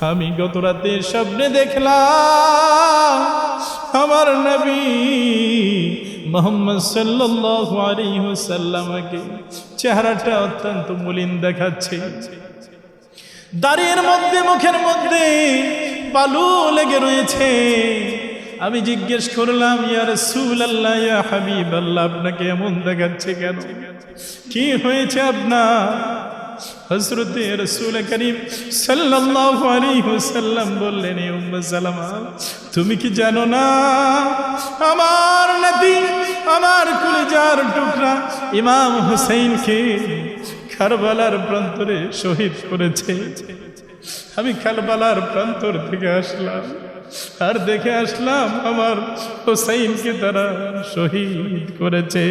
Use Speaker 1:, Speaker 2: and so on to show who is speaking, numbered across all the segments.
Speaker 1: আমি গত রাতে স্বপ্নে দেখলাম আমার নবী মুহাম্মদ সাল্লাল্লাহু আলাইহি ওয়াসাল্লামকে চেহারাটা অত্যন্ত মলিন দেখাচ্ছে। দাড়ির মধ্যে মুখের মধ্যে বালু লেগে রয়েছে। আমি জিজ্ঞেস করলাম, ইয়া রাসূলুল্লাহ, ইয়া হাবিবাল্লাহ, আপনাকে এমন দেখাচ্ছে কেন? কি হয়েছে আপনার? হযরতে রাসূল করিম সাল্লাল্লাহু আলাইহি ওয়াসাল্লাম বললেন, এ উম্মে সালামা, তুমি কি জানো না আমার নবী আমার কলিজার টুকরা ইমাম হুসাইনকে কারবালার প্রান্তরে শহীদ করেছে। আমি কারবালার প্রান্তর থেকে আসলাম আর দেখে আসলাম আমার হুসাইনকে তারা শহীদ করেছে,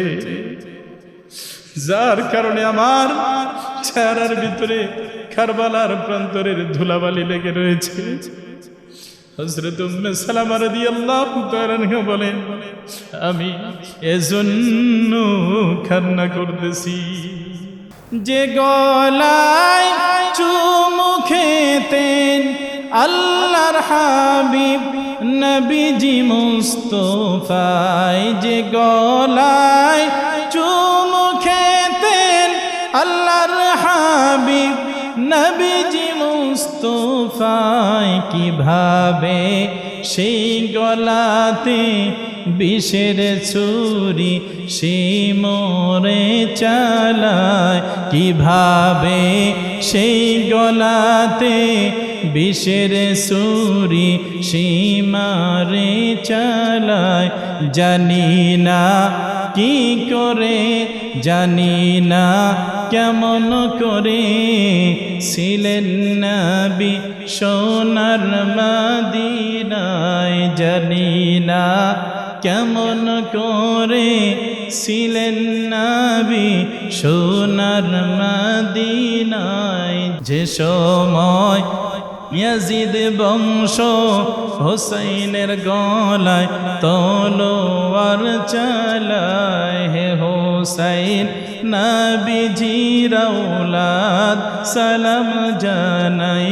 Speaker 1: যার কারণে আমার চেহারার ভিতরে কারবালার প্রান্তরের ধুলাবালি লেগে রয়েছে। হযরত উম্মে সালামা রাদিয়াল্লাহু তাআলা আনহা বলেন, আমি এজন্য কান্না করতেছি যে গলায় চুমু খেতেন আল্লাহর হাবিব নবীজি মুস্তাফায়, যে গলায় চুমু খেতেন আল্লাহর হাবিব নবীজি মুস্তাফায়, কিভাবে সেই গলাতে বিষের ছুরি সে মোরে চালায়, কিভাবে সেই গলাতে বিষের ছুরি সে মারে চালায়। জানি না কি করে, জানি না কেমন করে ছিলেন নবী সোনার মদিনায়, জানি না কেমন করে ছিলেন নবী সোনার মদিনায়। যে সময় ইয়াজিদ বংশ হুসাইনের গলায় তলোয়ার চালায়, হে হুসাইন নবীজির আওলাদ সালাম জানাই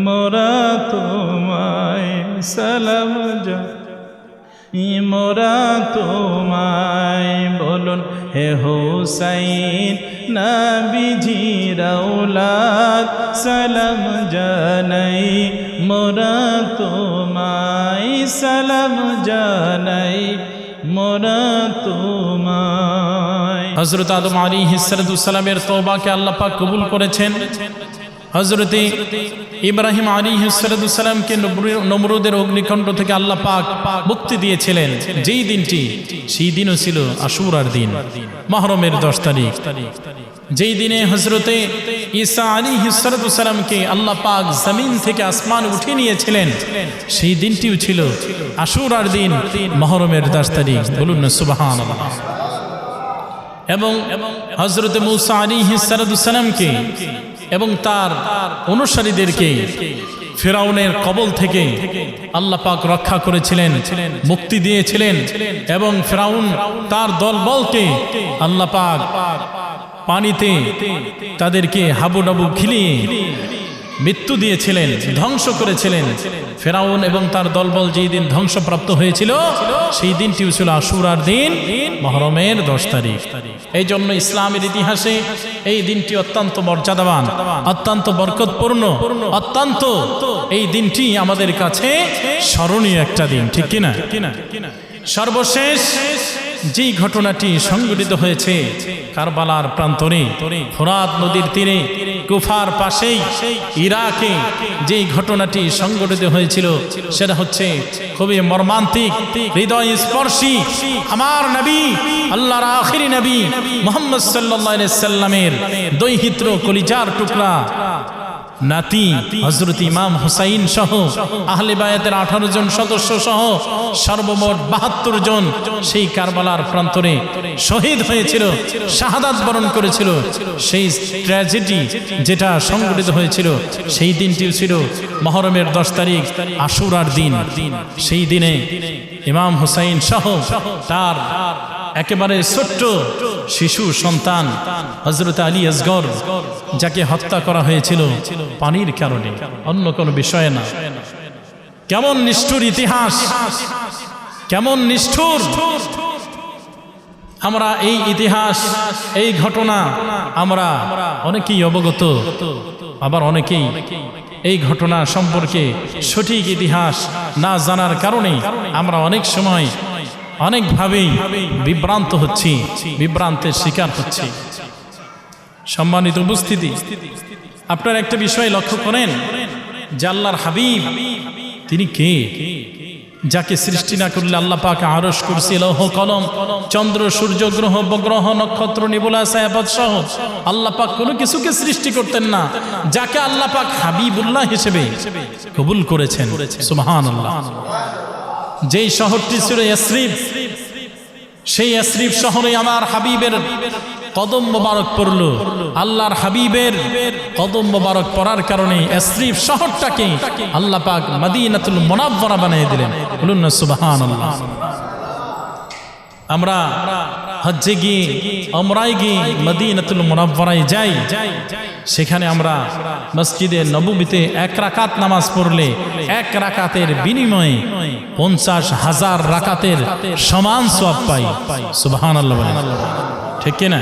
Speaker 1: মোরা তোমায়, সালাম জানাই মোরা তোমায়। বলুন হে হুসাইন নবীজির আওলাদ সালাম জানাই মোরা তোমায়, সালাম জানাই মোরা তোমায়। হযরত আদম আলাইহিস সালামের তওবাকে আল্লাহ পাক কবুল করেছেন। হযরত ইব্রাহিম আলাইহিস সালামকে নমরুদের অগ্নিকাণ্ড থেকে আল্লাহ পাক মুক্তি দিয়েছিলেন যেই দিনটি, সেই দিনও ছিল আশুরার দিন, মুহররমের 10 তারিখ। যেই দিনে হযরতে ঈসা আলাইহিস সালামকে আল্লাহ পাক জমিন থেকে আসমান উঠিয়ে নিয়েছিলেন, সেই দিনটিও ছিল আশুরার দিন, মুহররমের 10 তারিখ। বলুন না সুবহানাল্লাহ। এবং হযরতে মূসা আলাইহিস সালামকে এবং তার অনুসারীদেরকে ফিরাউনের কবল থেকে আল্লাহ পাক রক্ষা করেছিলেন, মুক্তি দিয়েছিলেন। এবং ফিরাউন তার দলবলকে আল্লাহ পাক পানিতে তাদেরকে হাবুডাবু খিলিয়ে মৃত্যু দিয়েছিলেন, ধ্বংস করেছিলেন। ফিরাউন এবং তার দলবল যেই দিন ধ্বংসপ্রাপ্ত হয়েছিল, সেই দিনটিও ছিল আশুরার দিন, মুহররমের 10 তারিখ। এই জন্য ইসলামের ইতিহাসে এই দিনটি অত্যন্ত মর্যাদাবান, অত্যন্ত বরকতপূর্ণ, অত্যন্ত এই দিনটি আমাদের কাছে স্মরণীয় একটা দিন, ঠিক কিনা? সর্বশেষ যেই ঘটনাটি সংঘটিত হয়েছে কারবালার প্রান্তরে, ফোরাত নদীর তীরে, কুফার পাশেই ইরাকে যেই ঘটনাটি সংঘটিত হয়েছিল, সেটা হচ্ছে খুবই মর্মান্তিক, হৃদয় স্পর্শী। আমার নবী, আল্লাহর আখিরি নবী মুহাম্মদ সাল্লাল্লাহু আলাইহি সাল্লামের দৈহিত্র কলিজার টুকরা নাতি হযরত ইমাম হুসাইন সহ আহলে বায়াতের 18 জন সদস্য সহ সর্বমোট 72 জন সেই কারবালার প্রান্তরে শহীদ হয়েছিল, শাহাদাত বরণ করেছিল। সেই ট্র্যাজেডি যেটা সংঘটিত হয়েছিল, সেই দিনটিও ছিল মুহররমের 10 তারিখ, আশুরার দিন। সেই দিনে ইমাম হুসাইন সহ তার একেবারে ছোট্ট শিশু সন্তান হযরত আলী আসগর, যাকে হত্যা করা হয়েছিল পানির কারণে, অন্য কোনো বিষয়ে না। কেমন নিষ্ঠুর ইতিহাস, কেমন নিষ্ঠুর! আমরা এই ইতিহাস, এই ঘটনা আমরা অনেকেই অবগত, আবার অনেকেই এই ঘটনা সম্পর্কে সঠিক ইতিহাস না জানার কারণে আমরা অনেক সময় অনেকভাবেই বিভ্রান্ত হচ্ছি, বিভ্রান্তের শিকার হচ্ছি। সম্মানিত উপস্থিতি, আপনারা একটা বিষয় লক্ষ্য করেন যে আল্লাহর হাবিব তিনি কে? যাকে সৃষ্টি না করলে আল্লাহ পাক আরশ, কুরসি, লৌহ কলম, চন্দ্র, সূর্য, গ্রহ, উপগ্রহ, নক্ষত্র, নিবুলা, ছায়াপথ সহ আল্লাহ পাক কোনো কিছুকে সৃষ্টি করতেন না, যাকে আল্লাহ পাক হাবিবুল্লাহ হিসেবে কবুল করেছেন। সুবহানাল্লাহ। যেই শহরটি ছিল ইয়াসরিব, সেই ইয়াসরিব শহরে আমার হাবিবের কদম মোবারক পড়ল। আল্লাহর হাবিবের কদম মোবারক পড়ার কারণে ইয়াসরিব শহরটাকে আল্লাহ পাক মদিনাতুল মুনাওয়ারা বানিয়ে দিলেন। বলুন না সুবহানাল্লাহ। আমরা হজ্জে গিয়ে, উমরায় গিয়ে মদিনাতুল মুনাওয়ারায় যাই, সেখানে আমরা মসজিদে নববীতে 1 রাকাত নামাজ পড়লে 1 রাকাতের বিনিময়ে 50,000 রাকাতের সমান সওয়াব পাই। সুবহানাল্লাহ বলেন, ঠিক কিনা?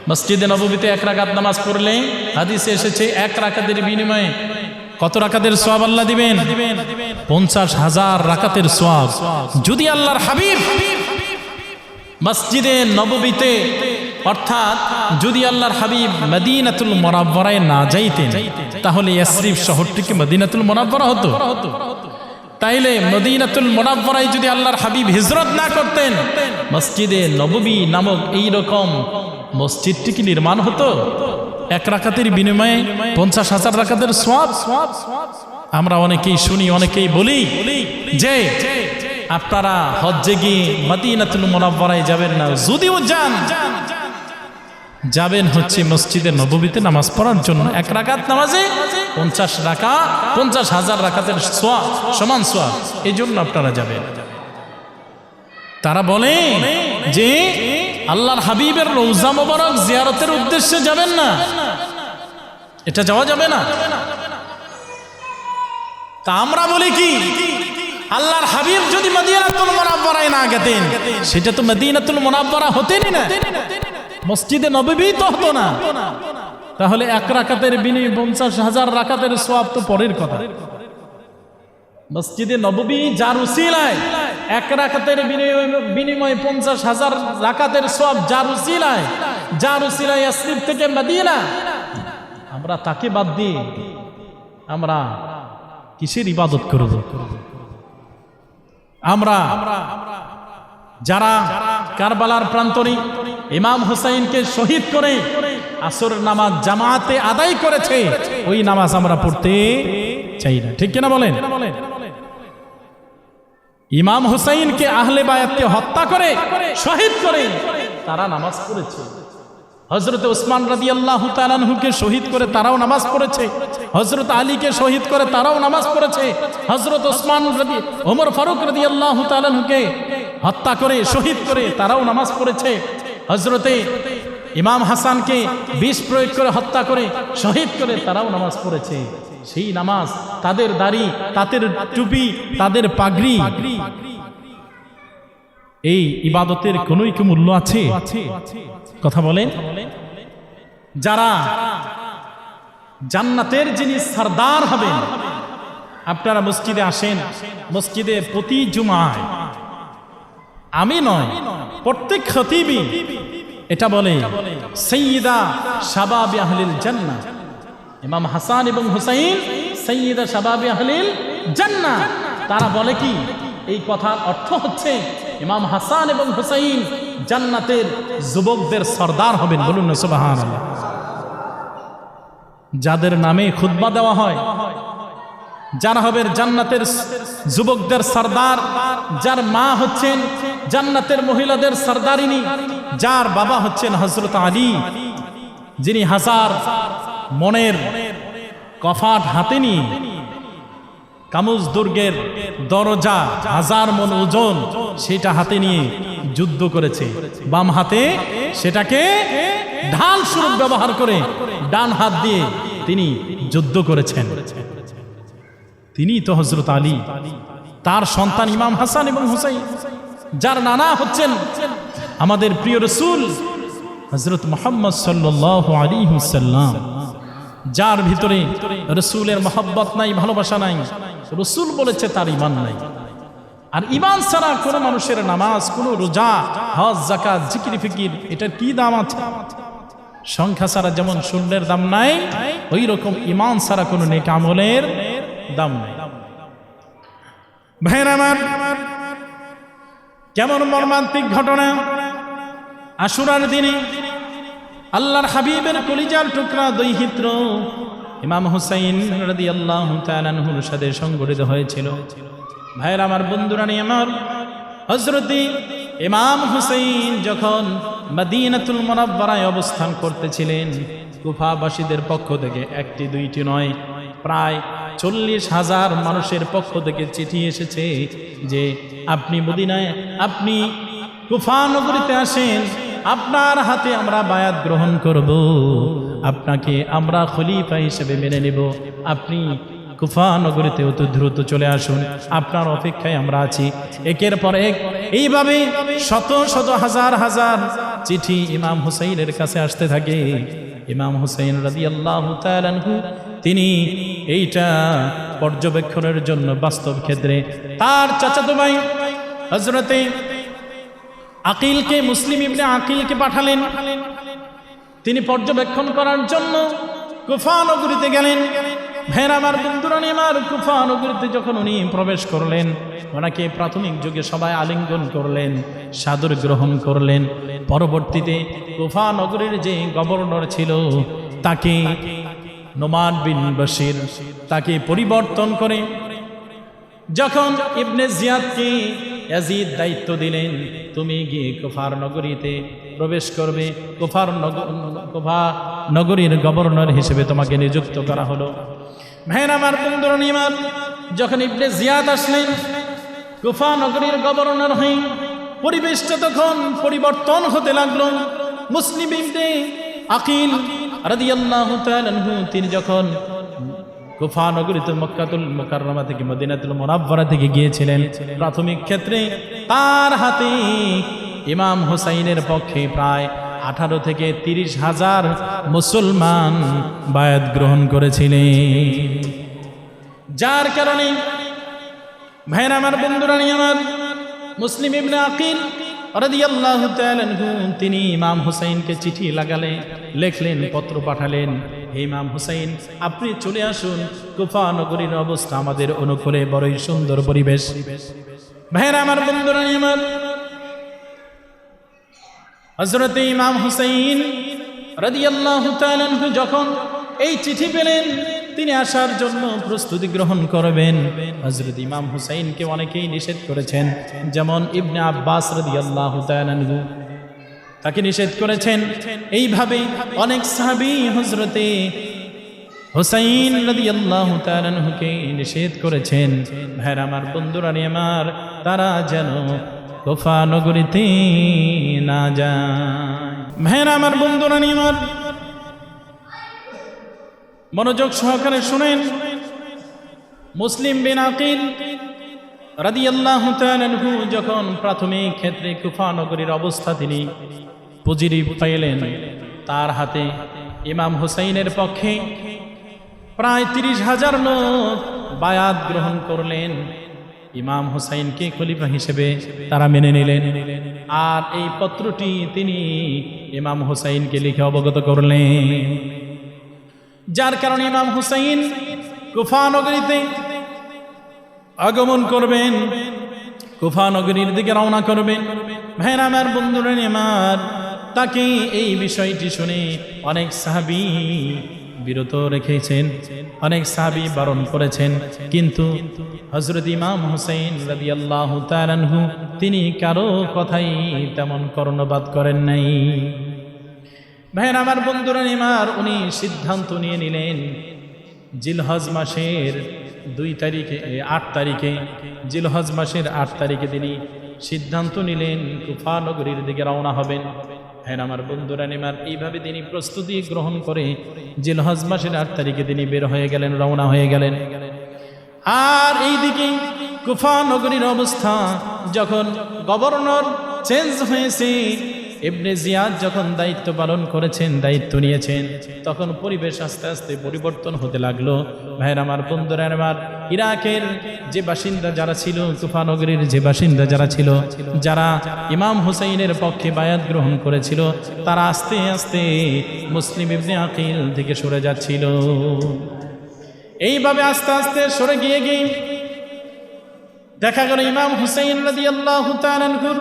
Speaker 1: মসজিদে নববীতে 1 রাকাত নামাজ পড়লে হাদিসে এসেছে 1 রাকাতের বিনিময়ে কত রাকাতের সওয়াব আল্লাহ দিবেন? 50,000 রাকাতের সওয়াব। যদি আল্লাহর হাবিব মসজিদে নববীতে, অর্থাৎ যদি আল্লাহর হাবিব মদিনাতুল মুনাওয়ারায় না যাইতেন, তাহলে ইয়াসরিব শহরটি কি মদিনাতুল মুনাওয়ারা হতো? তাইলে মদিনাতুল মুনাওয়ারায় যদি আল্লাহর হাবিব হিজরত না করতেন, মসজিদে নববী নামক এই রকম মসজিদটি কি নির্মাণ হতো? 1 রাকাতের বিনিময়ে 50,000 রাকাতের সওয়াব। আমরা অনেকেই শুনি, অনেকেই বলি যে আপনারা হজ্জে গিয়ে মদিনাতুল মুনাওয়ারায় যাবেন না, যদিও যান, যাবেন হচ্ছে মসজিদে নববীতে নামাজ পড়ার জন্য। 1 রাকাত নামাজে 50,000 রাকাতের সওয়াব, সমান সওয়াব, এই জন্য আপনারা যাবেন। তারা বলে যে আল্লাহর হাবিবের রওজা মোবারক জিয়ারতের উদ্দেশ্যে যাবেন না, এটা যাওয়া যাবে না। তা আমরা বলি কি, আল্লাহর হাবিব যদি মদিনাতুল মুনাওয়ারায় না গেতেন, সেটা তো মদিনাতুল মুনাওয়ারা হতেনই না, মসজিদে নববী তো হতো না। তাহলে 1 রাকাতের বিনিময়ে 50,000 রাকাতের সওয়াব তো পরের কথা। মসজিদে নববী যার উসিলায় 1 রাকাতের বিনিময়ে 50,000 রাকাতের সওয়াব, যার উসিলায় ইয়াসরিব থেকে মদিনা, আমরা তাকে বাদ দিয়ে আমরা কিসের ইবাদত করব? আমরা যারা কারবালার প্রান্তরে ইমাম হুসাইনকে শহীদ করে আসর নামাজ জামাতে আদায় করেছে, ওই নামাজ আমরা পড়তে চাই না, ঠিক কিনা বলেন? ইমাম হুসাইনকে আহলে বায়াতকে হত্যা করে শহীদ করে তারা নামাজ পড়েছে। হযরত ওসমান রাদিয়াল্লাহু তাআলা আনহুকে শহীদ করে তারাও নামাজ পড়েছে, হযরত আলীকে শহীদ করে তারাও নামাজ পড়েছে, হযরত ওমর ফারুক রাদিয়াল্লাহু তাআলা আনহুকে হত্যা করে শহীদ করে তারাও নামাজ পড়েছে, হযরতে ইমাম হাসানকে বিষ প্রয়োগ করে হত্যা করে শহীদ করে তারাও নামাজ পড়েছে। সেই নামাজ, তাদের দাড়ি, তাদের টুপি, তাদের পাগড়ি, এই ইবাদতের কোনোই কি মূল্য আছে? কথা বলেন। যারা জান্নাতের যিনি সরদার হবেন, আপনারা মসজিদে আসেন, মসজিদে প্রতি জুমায়, আমি নয় প্রত্যেক খতিবই এটা বলে, সাইয়্যিদা শাবাব আহলিল জান্নাহ, ইমাম হাসান এবং হুসাইন সাইয়্যিদা শাবাব আহলিল জান্নাহ। তারা বলে কি, এই কথার অর্থ হচ্ছে ইমাম হাসান এবং হুসাইন জান্নাতের যুবকদের সরদার হবেন। বলুন না সুবহানাল্লাহ। যাদের নামে খুতবা দেওয়া হয়, যারা হবেন জান্নাতের যুবকদের সরদার, যার মা হচ্ছেন জান্নাতের মহিলাদের সরদারিনী, যার বাবা হচ্ছেন হযরত আলী, যিনি 1000 মনের কফাট হাতে নিয়ে কামুজ দুর্গের দরজা 1000 মণ ওজন, সেটা হাতে নিয়ে যুদ্ধ করেছে। বাম হাতে সেটাকে ঢাল স্বরূপ ব্যবহার করে ডান হাত দিয়ে তিনি যুদ্ধ করেছেন। তিনি তো হযরত আলী, তার সন্তান ইমাম হাসান এবং হুসাইন, যার নানা হচ্ছেন আমাদের প্রিয় রাসূল হযরত মুহাম্মদ সাল্লাল্লাহু আলাইহি ওয়াসাল্লাম, যার ভিতরে রাসূলের মহব্বত নাই, ভালোবাসা নাই, রাসূল বলেছে তার ঈমান নাই। আর ঈমান ছাড়া কোনো মানুষের নামাজ, কোনো রোজা, হজ, যাকাত, জিকির ফিকির, এটার কি দাম আছে? সংখ্যা ছাড়া যেমন শূন্যের দাম নাই, ওই রকম ঈমান ছাড়া কোনো নেক আমলের দাম নাই। ভাইরা আমার, কেমন মর্মান্তিক ঘটনা! আশুরার দিনে আল্লাহর হাবিবের কলিজার টুকরা দৈহিত্র ইমাম হুসাইন রাদিয়াল্লাহু তাআলা আনহুর সাথে সংঘটিত হয়েছিল। ভাইরা আমার, বন্ধুরা নিয়ে আমার, হযরত ইমাম হুসাইন যখন মদিনাতুল মুনাওয়ারায় অবস্থান করতেছিলেন, কুফাবাসীদের পক্ষ থেকে একটি দুইটি নয়, প্রায় 40,000 মানুষের পক্ষ থেকে চিঠি এসেছে যে আপনি মদিনায়, আপনি কুফা নগরীতে আসেন, আপনার হাতে আমরা বায়াত গ্রহণ করব, আপনাকে আমরা খলিফা হিসেবে মেনে নেব, আপনি কুফা নগরীতে অতি দ্রুত চলে আসুন, আপনার অপেক্ষায় আমরা আছি। একের পর এক এইভাবে শত শত হাজার হাজার চিঠি ইমাম হুসাইনের কাছে আসতে থাকে। ইমাম হুসাইন রাদিয়াল্লাহু তাআলা আনহু তিনি এইটা পর্যবেক্ষণের জন্য বাস্তব ক্ষেত্রে তার চাচাতো ভাই হযরতে আকিলকে, মুসলিম ইবনে আকিলকে পাঠালেন। তিনি পর্যবেক্ষণ করার জন্য কুফা নগরীতে গেলেন। ভাইরা আমার, বন্ধুরা আমার, কুফা নগরীতে যখন উনি প্রবেশ করলেন, ওনাকে প্রাথমিক যুগে সবাই আলিঙ্গন করলেন, সাদর গ্রহণ করলেন। পরবর্তীতে কুফা নগরীর যে গভর্নর ছিল, তাকে নোমান বিন বশির তাকে পরিবর্তন করে যখন ইবনে জিয়াদকে ইয়াজিদ দায়িত্ব দিলেন, তুমি গিয়ে কুফার নগরীতে প্রবেশ করবে, কুফা নগরীর গভর্নর হিসেবে তোমাকে নিযুক্ত করা হলো। ভাইরা আমার, বন্ধুরা আমার, যখন ইবনে জিয়াদ আসলেন কুফা নগরীর গভর্নর হয়ে, পরিবেশটা তখন পরিবর্তন হতে লাগলো। মুসলিম ইবনে আকিল রাদিয়াল্লাহু তাআলা আনহু তিনি যখন কুফা নগরীতে মক্কাতুল মুকাররমা থেকে মদিনাতুল মুনাওয়ারা থেকে গিয়েছিলেন, প্রাথমিক ক্ষেত্রে তার হাতে ইমাম হুসাইনের পক্ষে প্রায় 18 থেকে 30,000 মুসলমান বায়াত গ্রহণ করেছিলেন। যার কারণে ভাইরা আমার, বন্ধুরা আমার, মুসলিম ইবনে আকিল রাদিয়াল্লাহু তাআলা আনহু তিনি ইমাম হুসাইনকে চিঠি লিখলেন, পত্র পাঠালেন, হে ইমাম হুসাইন, আপনি চলে আসুন, কুফা নগরীর অবস্থা আমাদের অনুকূলে, বড়ই সুন্দর পরিবেশ। ভাইরা আমার, বন্ধুরা আমার, হযরত ইমাম হুসাইন রাদিয়াল্লাহু তাআলা আনহু যখন এই চিঠি পেলেন, তিনি আসার জন্য প্রস্তুতি গ্রহণ করবেন। হযরত ইমাম হুসাইনকে অনেকেই নিষেধ করেছেন, যেমন ইবনে আব্বাস রাদিয়াল্লাহু তাআলা আনহু তাকে নিষেধ করেছেন। এইভাবে অনেক সাহাবী হযরতে হুসাইন রাদিয়াল্লাহু তাআলা আনহুকে নিষেধ করেছেন। ভাইরা আমার, বন্ধুরা আমার, তারা যেন কুফা নগরীতে না যায়। ভাইরা আমার, বন্ধুরা আমার, মনোযোগ সহকারে শুনেন। মুসলিম বিন আকিল রাদিয়াল্লাহু তাআলা আনহু যখন প্রাথমিক ক্ষেত্রে কুফা নগরীর অবস্থা তিনি পুঁজিরি পাইলেন, তার হাতে ইমাম হুসাইনের পক্ষে প্রায় 30,000 লোক বায়াত গ্রহণ করলেন। ইমাম হুসাইনকে খলিফা হিসেবে তারা মেনে নিলেন। আর এই পত্রটি তিনি ইমাম হুসাইনকে লিখে অবগত করলেন। যার কারণে ইমাম হুসাইন কুফা নগরীতে আগমন করবেন, কুফা নগরীর দিকে রওনা করবেন। ভাইরা আমার, বন্ধুরা আমার, তাকে এই বিষয়টি শুনে অনেক সাহাবী বিরত রেখেছেন, অনেক সাহাবী বারণ করেছেন, কিন্তু হযরত ইমাম হুসাইন রাদিয়াল্লাহু তাআলা আনহু তিনি কারো কথাই তেমন কর্ণপাত করেন নাই। ভাইরা আমার, বন্ধুরা আমার, উনি সিদ্ধান্ত নিয়ে নিলেন জিলহজ মাসের 8 তারিখে জিলহজ মাসের 8 তারিখে তিনি সিদ্ধান্ত নিলেন কুফা নগরীর দিকে রওনা হবেন। হ্যাঁ আমার বন্ধুরা নেমার এইভাবে তিনি প্রস্তুতি গ্রহণ করে জিলহজ মাসের 8 তারিখে তিনি বের হয়ে গেলেন, রওনা হয়ে গেলেন। আর এইদিকে কুফা নগরীর অবস্থা, যখন গভর্নর চেঞ্জ হয়েছে, ইবনে জিয়াদ যখন দায়িত্ব পালন করেছেন, দায়িত্ব নিয়েছেন, তখন পরিবেশ আস্তে আস্তে পরিবর্তন হতে লাগলো। ভাইয়ের আমার বন্ধুরা আমার, ইরাকের যে বাসিন্দা যারা ছিল, কুফা নগরীর যে বাসিন্দা যারা ছিল, যারা ইমাম হুসাইনের পক্ষে বায়াত গ্রহণ করেছিল, তারা আস্তে আস্তে মুসলিম ইবনে আকিল থেকে সরে যাচ্ছিল। এইভাবে আস্তে আস্তে সরে গিয়ে দেখা গেল ইমাম হুসাইন রাদিয়াল্লাহু তাআলা আনহুর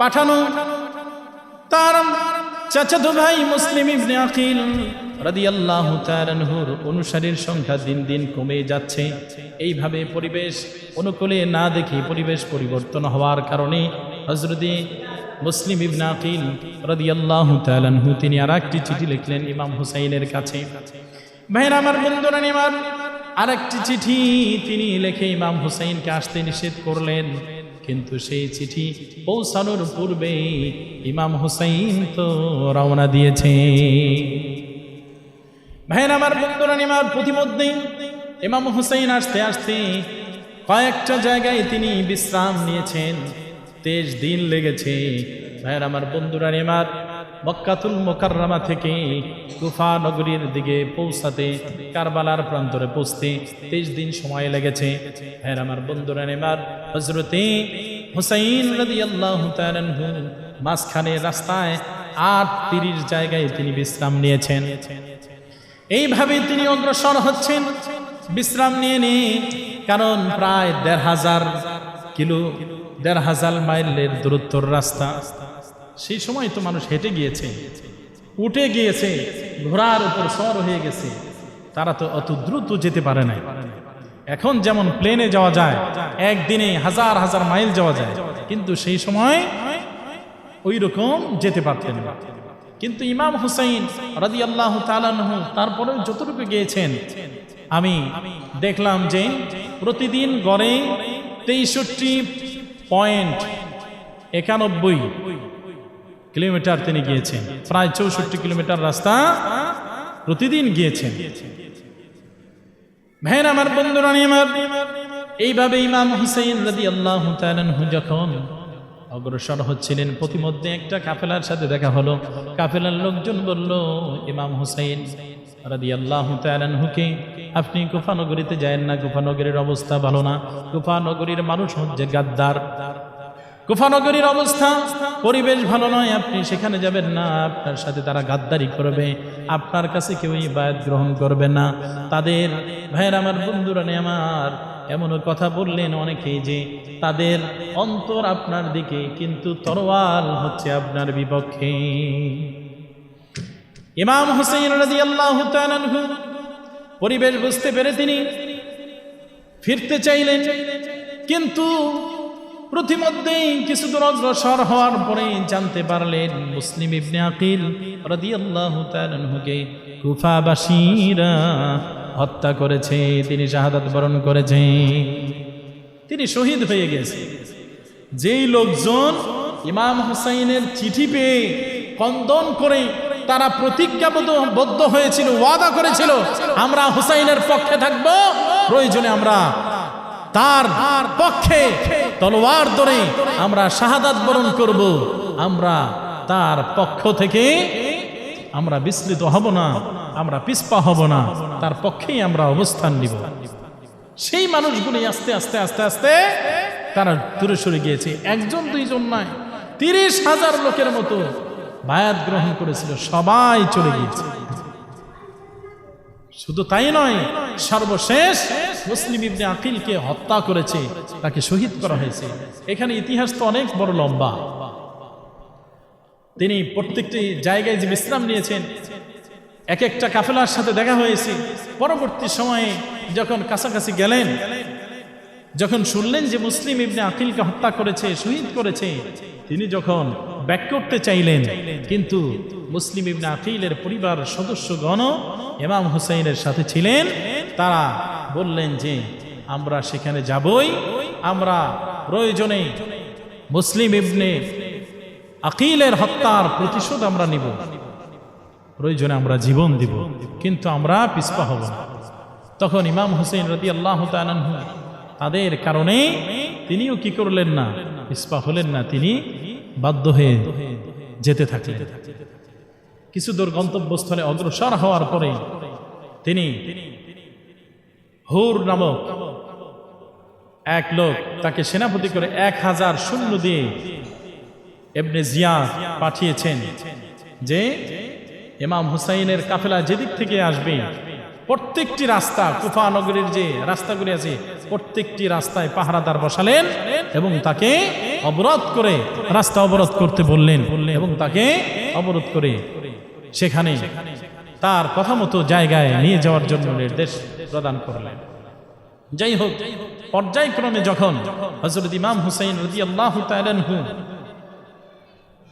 Speaker 1: পাঠানো তার চাচাতো ভাই মুসলিম ইবনে আকিল রাদিয়াল্লাহু তাআলা আনহুর অনুসারীর সংখ্যা দিন দিন কমে যাচ্ছে। এইভাবে পরিবেশ অনুকূলে না দেখে পরিবেশ পরিবর্তন হওয়ার কারণে হযরতে মুসলিম ইবনে আকিল রাদিয়াল্লাহু তাআলা আনহু তিনি আরেকটি চিঠি লিখলেন ইমাম হুসাইনের কাছে। ভাইরা আমার বন্ধুরা আমার, আরেকটি চিঠি তিনি লিখে ইমাম হুসাইনকে আসতে নিষেধ করলেন। কিন্তু সেই চিঠি পৌঁছানোর পূর্বে ইমাম হুসাইন তো রওনা দিয়েছে। ভাইরা আমার বন্ধুরা আমার, প্রতিমধ্যে ইমাম হুসাইন আসতে আসতে কয়েকটা জায়গায় তিনি বিশ্রাম নিয়েছেন। 23 দিন লেগেছে। ভাইরা আমার বন্ধুরা আমার, মক্কাতুল মুকাররমা থেকে কুফা নগরীর দিকে পৌঁছাতে, কারবালার প্রান্তরে পৌঁছতে 23 দিন সময় লেগেছে। হ্যাঁ আমার বন্ধুরা আমার, হযরতে হুসাইন রাদিয়াল্লাহু তাআলা আনহু মাঝখানে রাস্তায় 30 জায়গায় তিনি বিশ্রাম নিয়েছেন। এইভাবে তিনি অগ্রসর হচ্ছেন বিশ্রাম নিয়ে, কারণ প্রায় 1,500 মাইলের দূরত্বর রাস্তা। সেই সময় তো মানুষ হেঁটে গিয়েছে, উঠে গিয়েছে, ঘোড়ার উপর সওয়ার হয়ে গেছে, তারা তো অত দ্রুত যেতে পারে না। এখন যেমন প্লেনে যাওয়া যায়, একদিনে 1000 মাইল যাওয়া যায়, কিন্তু সেই সময় ওই রকম যেতে পারতেন না। কিন্তু ইমাম হুসাইন রাদিয়াল্লাহু তাআলা আনহু তারপরে যতটুকু গিয়েছেন, আমি দেখলাম যে প্রতিদিন গড়ে 63.91 কিলোমিটার তিনি গিয়েছেন। প্রায় 64 কিলোমিটার রাস্তা প্রতিদিন গিয়েছেন। ভাইয়ের আমার বন্ধুরা আমার, এইভাবে ইমাম হুসাইন রাদিয়াল্লাহু তাআলা আনহু যখন অগ্রসর হচ্ছিলেন, প্রতিমধ্যে একটা কাফেলার সাথে দেখা হলো। কাফেলার লোকজন বলল, ইমাম হুসাইন রাদিয়াল্লাহু তাআলা আনহুকে আপনি কুফা নগরীতে যায়েন না, কুফা নগরীর অবস্থা ভালো না, কুফা নগরীর মানুষ হচ্ছে গাদ্দার, কুফা নগরীর অবস্থা পরিবেশ ভালো নয়, আপনি সেখানে যাবেন না, আপনার সাথে তারা গাদ্দারি করবে, আপনার কাছে কেউই বায়াত গ্রহণ করবে না। তাদের ভাইয়ের আমার বন্ধুরা আমার এমনও কথা বললেন অনেকেই যে তাদের অন্তর আপনার দিকে, কিন্তু তরোয়াল হচ্ছে আপনার বিপক্ষে। ইমাম হুসাইন রাদিয়াল্লাহু তাআলা আনহু পরিবেশ বুঝতে পেরে তিনি ফিরতে চাইলেন, কিন্তু প্রতিমধ্যেই কিছু দূর অগ্রসর হওয়ার পরে জানতে পারলেন মুসলিম ইবনে আকিল রাদিয়াল্লাহু তাআলা আনহুকে কুফাবাসীরা হত্যা করেছে, তিনি শাহাদাত বরণ করেছে, তিনি শহীদ হয়ে গেছে। যেই লোকজন ইমাম হুসাইনের চিঠি পেয়ে কন্দন করে তারা প্রতিজ্ঞাবদ্ধ হয়েছিল, ওয়াদা করেছিল, আমরা হুসাইনের পক্ষে থাকব, প্রয়োজনে আমরা তার পক্ষে তলোয়ার ধরে আমরা শাহাদাত বরণ করব, আমরা তার পক্ষ থেকে আমরা বিচলিত হব না, আমরা পিছপা হব না, তার পক্ষেই আমরা অবস্থান নিব। সেই মানুষগুলি আস্তে আস্তে আস্তে আস্তে তারা দূরে সরে গিয়েছে। 1-2 নয়, 30,000 লোকের মতো বায়াত গ্রহণ করেছিল, সবাই চলে গিয়েছে। শুধু তাই নয়, সর্বশেষ মুসলিম ইবনে আকিলকে হত্যা করেছে, তাকে শহীদ করা হয়েছে। এখানে ইতিহাস তো অনেক বড় লম্বা। তিনি প্রত্যেকটি জায়গায় যে বিশ্রাম নিয়েছেন, এক একটা কাফেলার সাথে দেখা হয়েছে। পরবর্তী সময়ে যখন কাছাকাছি গেলেন, যখন শুনলেন যে মুসলিম ইবনে আকিলকে হত্যা করেছে, শহীদ করেছে, তিনি যখন ব্যাক করতে চাইলেন, কিন্তু মুসলিম ইবনে আকিলের পরিবার সদস্যগণ ইমাম হুসাইনের সাথে ছিলেন, তারা বললেন যে আমরা সেখানে যাবই, আমরা প্রয়োজনে মুসলিম ইবনে আকিলের হত্যার প্রতিশোধ আমরা নিব, প্রয়োজনে আমরা জীবন দিব, কিন্তু আমরা পিছপা হব না। তখন ইমাম হুসাইন রাদিয়াল্লাহু তাআলা আনহু তাদের কারণে তিনিও কি করলেন না, পিছপা হলেন না, তিনি বাধ্য হয়ে যেতে থাকলেন। কিছু দূর গন্তব্যস্থলে অগ্রসর হওয়ার পরে তিনি হুর নামক এক লোক, তাকে সেনাপতি করে 1000 সৈন্য দিয়ে ইবনে জিয়াদ পাঠিয়েছেন যে ইমাম হুসাইনের কাফেলা যেদিক থেকে আসবে প্রত্যেকটি রাস্তা, কুফা নগরীর যে রাস্তাগুলি আছে প্রত্যেকটি রাস্তায় পাহারাদার বসালেন এবং তাকে অবরোধ করে রাস্তা অবরোধ করতে বললেন এবং তাকে অবরোধ করে সেখানে তার কথা মতো জায়গায় নিয়ে যাওয়ার জন্য নির্দেশ প্রদান করলেন। যাই হোক, পর্যায়ক্রমে যখন হযরত ইমাম হুসাইন রাদিয়াল্লাহু তাআলা আনহু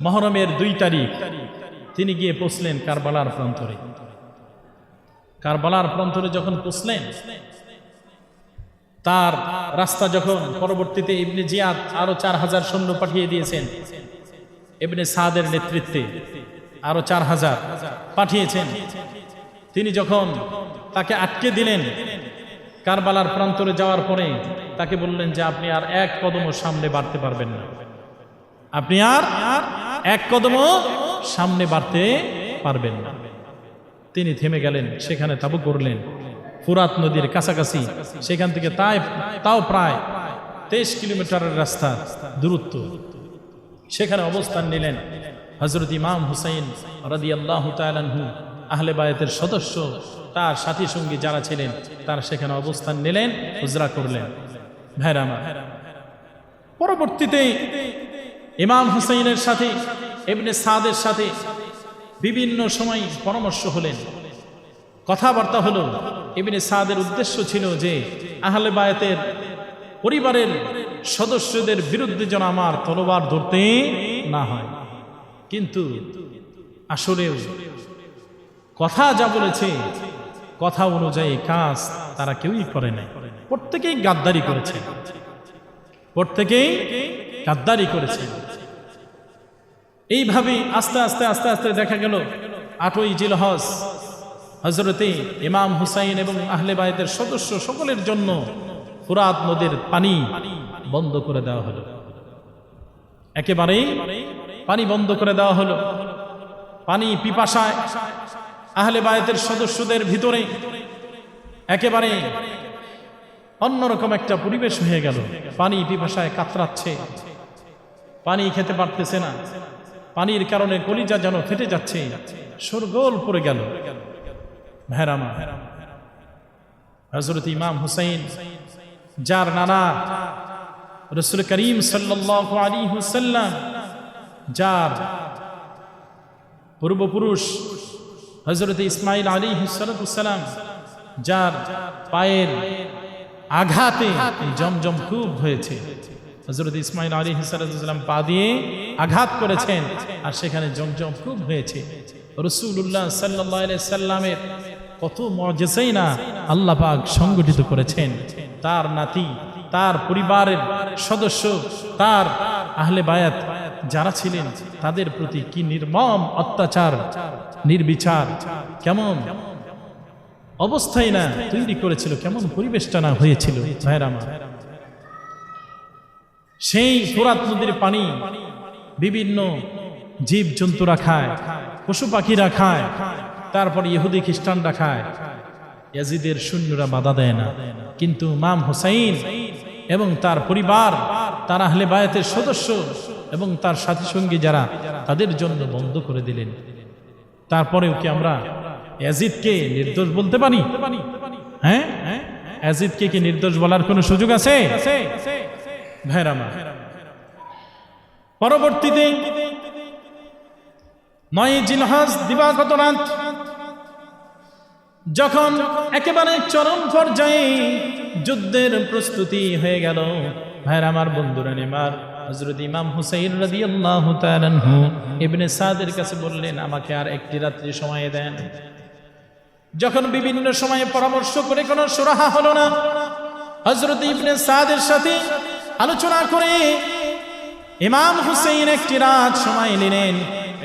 Speaker 1: মুহররমের 2 তারিখ তিনি গিয়ে পৌঁছলেন কারবালার প্রান্তরে। কারবালার প্রান্তরে যখন পৌঁছলেন, তার রাস্তা যখন পরবর্তীতে ইবনে জিয়াদ আরো 4000 সৈন্য পাঠিয়ে দিয়েছেন, ইবনে সাদের নেতৃত্বে আরো 4000 পাঠিয়েছেন, তিনি যখন তাকে আটকে দিলেন কারবালার প্রান্তরে যাওয়ার পরে তাকে বললেন যে আপনি আর 1 কদমও সামনে বাড়তে পারবেন না, আপনি আর 1 কদমও সামনে বাড়তে পারবেন না। তিনি থেমে গেলেন, সেখানে তাবু করলেন ফুরাত নদীর কাছাকাছি, সেখান থেকে তাও প্রায় 23 কিলোমিটারের রাস্তা দূরত্ব, সেখানে অবস্থান নিলেন। হযরত ইমাম হুসাইন রাদিয়াল্লাহু তাআলা আনহু আহলে বায়াতের সদস্য, তার সাথী সঙ্গী যারা ছিলেন তারা সেখানে অবস্থান নিলেন, হুজরা করলেন। ভাইরা আমার, পরবর্তীতে ইমাম হুসাইনের সাথে ইবনে সাদের সাথে বিভিন্ন সময় পরামর্শ হলেন, কথাবার্তা হলো। ইবনে সাদের উদ্দেশ্য ছিল যে আহলে বায়াতের পরিবারের সদস্যদের বিরুদ্ধে যেন আমার তলোয়ার ধরতে না হয়, কিন্তু আসলে কথা যা বলেছে কথা অনুযায়ী কাজ তারা কেউই করে নাই, প্রত্যেকেই গাদ্দারি করেছে, প্রত্যেকেই গাদ্দারি করেছে। এইভাবে আস্তে আস্তে আস্তে আস্তে দেখা গেল 8ই জিলহজ হযরতে ইমাম হুসাইন এবং আহলে বায়াতের সদস্য সকলের জন্য ফুরাত নদীর পানি বন্ধ করে দেওয়া হলো, একেবারেই পানি বন্ধ করে দেওয়া হলো। পানি পিপাসায় আহলে বায়াতের সদস্যদের ভিতরে একেবারে অন্যরকম একটা পরিবেশ হয়ে গেল। পানি পিপাসায় কাতরাচ্ছে, পানি খেতে পারতেছে না, পানির কারণে কলিজা যেন ফেটে যাচ্ছে, শোরগোল পড়ে গেল। ভাইরামা, হযরত ইমাম হুসাইন, যার নানা রাসূল করিম সাল্লাল্লাহু আলাইহি ওয়াসাল্লাম, যার পূর্বপুরুষ হযরত ইসমাঈল আলাইহিস সালাম, যার পায়ের আঘাতে জমজম খুব হয়েছে। হযরত ইসমাঈল আলাইহিস সালাম পা দিয়ে আঘাত করেছেন আর সেখানে জমজম খুব হয়েছে। রাসূলুল্লাহ সাল্লাল্লাহু আলাইহি সাল্লামের কত মুআজিজাই না আল্লাহ পাক সংগঠিত করেছেন। তার নাতি, তার পরিবারের সদস্য, তার আহলে বায়াত যারা ছিলেন তাদের প্রতি কি নির্মম অত্যাচার, নির্বিচার, কেমন অবস্থায় না তৈরি করেছিল, কেমন পরিবেশটা না হয়েছিল। ভাইরা আমার, সেই ফুরাত নদীর পানি বিভিন্ন জীব জন্তুরা খায়, পশু পাখিরা খায়, তারপর ইহুদি খ্রিস্টানরা খায়, ইয়াজিদের সৈন্যরা বাধা দেয় না। কিন্তু ইমাম হুসাইন এবং তার পরিবার, তার আহলে বায়াতের সদস্য এবং তার সাথী সঙ্গী যারা, তাদের জন্য বন্ধ করে দিলেন। তারপরেও কি আমরা ইয়াজিদকে নির্দোষ বলতে পারি? হ্যাঁ, ইয়াজিদকে কি নির্দোষ বলার কোনো সুযোগ আছে? ভাইরা আমার, পরবর্তীতে 9 জিলহজ দিবাগত রাত যখন একেবারে চরম পর্যায়ে যুদ্ধের প্রস্তুতি হয়ে গেল, ভাইরা আমার, বন্ধুরা নেমার, হযরত ইমাম হুসাইন রাদিয়াল্লাহু তাআলা আনহু ইবনে সাদের কাছে বললেন, আমাকে আর একটি রাত্রি সময় দেন। যখন বিভিন্ন সময়ে পরামর্শ করে কোনো সুরাহা হলো না, হযরত ইবনে সাদের সাথে আলোচনা করে ইমাম হুসাইন একটি রাত সময় নিলেন।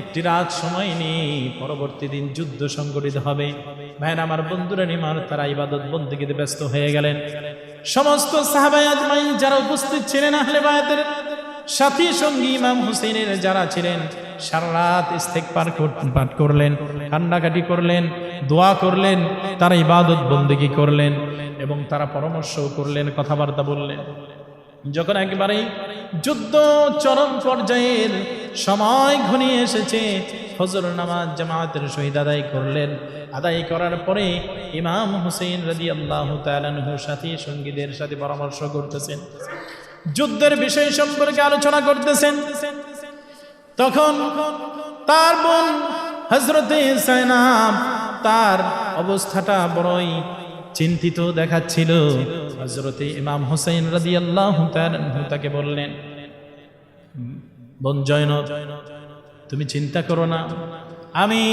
Speaker 1: একটি রাত সময় নিয়ে পরবর্তী দিন যুদ্ধ সংগঠিত হবে। ভাইরা আমার, বন্ধুরা নিমার, তারা ইবাদত বন্দেগীতে ব্যস্ত হয়ে গেলেন। সমস্ত সাহাবায়ে আজমাইন যারা উপস্থিত ছিলেন, আহলে বায়াতের সাথী সঙ্গী ইমাম হুসাইনের যারা ছিলেন, সারা রাত ইস্তেগফার পাঠ করলেন, কান্নাকাটি করলেন, দোয়া করলেন, তারা ইবাদত বন্দেগী করলেন এবং তারা পরামর্শ করলেন, কথাবার্তা বললেন। যখন একেবারেই যুদ্ধ চরম পর্যায়ের সময় ঘনিয়ে এসেছে, ফজর নামাজ জামাতের সহিত আদায় করলেন। আদায় করার পরে ইমাম হুসাইন রাদিয়াল্লাহু তাআলা আনহু সাথী সঙ্গীদের সাথে পরামর্শ করতেছেন, যুদ্ধের বিষয় সম্পর্কে আলোচনা করতেছেন। তখন তার বোন হযরতে যায়েনব, তার অবস্থাটা বড়ই চিন্তিত দেখাচ্ছিল। হযরতে ইমাম হুসাইন রাদিয়াল্লাহু তাআলা আনহু তাকে বললেন, বোন যায়েনব, তুমি চিন্তা করো না, আমি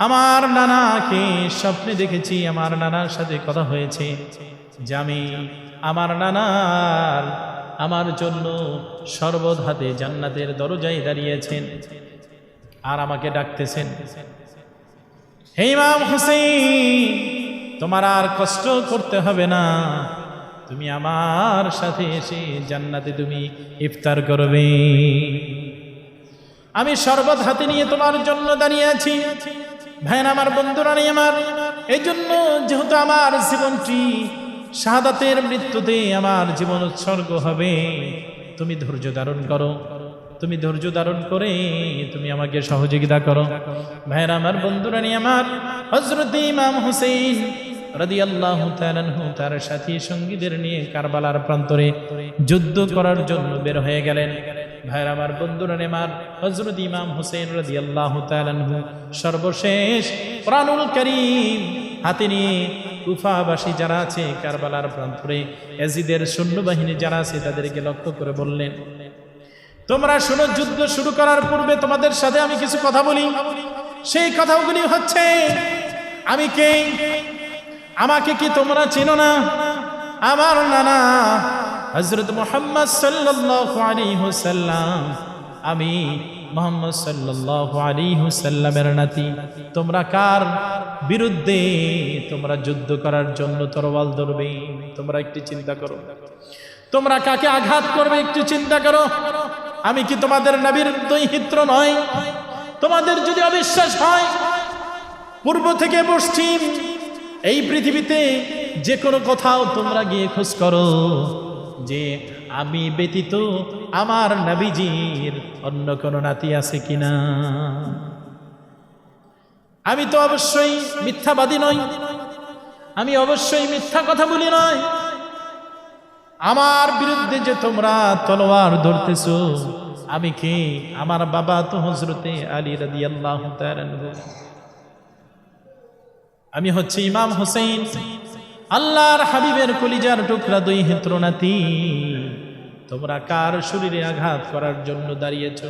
Speaker 1: আমার নানাকে স্বপ্নে দেখেছি, আমার নানার সাথে কথা হয়েছে যে আমি আমার নানার আমার জন্য শরবত হাতে জান্নাতের দরজায় দাঁড়িয়েছেন আর আমাকে ডাকতেছেন, হে ইমাম হুসাইন, তোমার আর কষ্ট করতে হবে না, তুমি আমার সাথে এসে জান্নাতে তুমি ইফতার করবে। আমি শরবত হাতে নিয়ে তোমার জন্য দাঁড়িয়ে আছি। ভাইরা আমার, বন্ধুরা নেই আমার, এই জন্য যেহেতু আমার জীবনটি শাহাদাতের মৃত্যুতে আমার জীবন উৎসর্গ হবে, তুমি ধৈর্য ধারণ করো, তুমি ধৈর্য ধারণ করে তুমি আমাকে সহযোগিতা করো। ভাইরা আমার, বন্ধুরা নিয়ে আমার, হযরত ইমাম হুসাইন রাদিয়াল্লাহু তাআলা আনহু তার সাথী সঙ্গীদের নিয়ে কারবালার প্রান্তরে যুদ্ধ করার জন্য বের হয়ে গেলেন। ভাইরা আমার, বন্ধুরা নিয়ে আমার, হযরত ইমাম হুসাইন রাদিয়াল্লাহু তাআলা আনহু সর্বশেষ কুরআনুল কারীম হাতে নিয়ে কুফাবাসী যারা আছে কারবালার প্রান্তরে, ইয়াজিদের সৈন্যবাহিনী যারা আছে তাদেরকে লক্ষ্য করে বললেন, তোমরা শোনো, যুদ্ধ শুরু করার পূর্বে তোমাদের সাথে আমি কিছু কথা বলি। সেই কথাগুলি হচ্ছে, আমি কে, আমাকে কি তোমরা চেনো না? আমার নানা হযরত মুহাম্মদ সাল্লাল্লাহু আলাইহি ওয়াসাল্লাম, আমি মুহাম্মদ সাল্লাল্লাহু আলাইহি ওয়াসাল্লামের নাতি। তোমরা কার বিরুদ্ধে তোমরা যুদ্ধ করার জন্য তরবাল ধরবে? তোমরা একটু চিন্তা করো, তোমরা কাকে আঘাত করবে একটু চিন্তা করো। আমি কি তোমাদের নবীর দৈহিত্র নয়? তোমাদের যদি অবিশ্বাস হয়, পূর্ব থেকে পশ্চিম এই পৃথিবীতে যে কোনো কোথাও তোমরা গিয়ে খোঁজ করো যে আমি ব্যতীত আমার নবীজির অন্য কোনো নাতি আছে কিনা। আমি তো অবশ্যই মিথ্যাবাদী নই, আমি অবশ্যই মিথ্যা কথা বলি নয়। আমার বিরুদ্ধে যে তোমরা তলোয়ার ধরতেছো, আমি কে? আমার বাবা তো হযরতে আলী রাদিয়াল্লাহু তাআলা আনহু, আমি হচ্ছে ইমাম হুসাইন, আল্লাহর হাবিবের কলিজার টুকরা দৈহিত্র নাতি। তোমরা কার শরীরে আঘাত করার জন্য দাঁড়িয়েছো?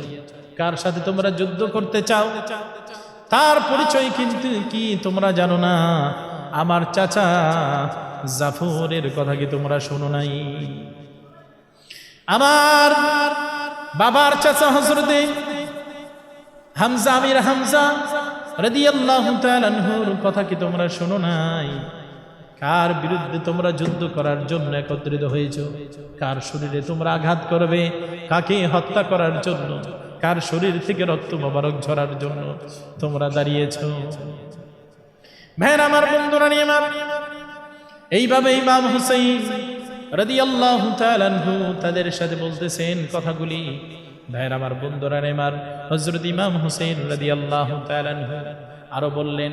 Speaker 1: কার সাথে তোমরা যুদ্ধ করতে চাও? তার পরিচয় কিন্তু কি তোমরা জানো না? আমার চাচা জাফরের কথা কি তোমরা শোনো নাই? আমার বাবার চাচা হযরতে হামজা, আমির হামজা রাদিয়াল্লাহু তাআলা আনহুর কথা কি তোমরা শোনো নাই? কার বিরুদ্ধে তোমরা যুদ্ধ করার জন্য একত্রিত হয়েছো? কার শরীরে তোমরা আঘাত করবে? কাকে হত্যা করার জন্য? কার শরীর থেকে রক্ত মোবারক ঝরার জন্য তোমরা দাঁড়িয়েছো? ভাইরা আমার, বন্ধুরা নিয়ে আমার, এইভাবে ইমাম হুসাইন রাদিয়াল্লাহু তাআলা আনহু তাদের সাথে বলতেছেন কথাগুলি। ভাইরা আমার, বন্ধুরা নিয়ে আমার, হযরত ইমাম হুসাইন রাদিয়াল্লাহু তাআলা আনহু আরো বললেন,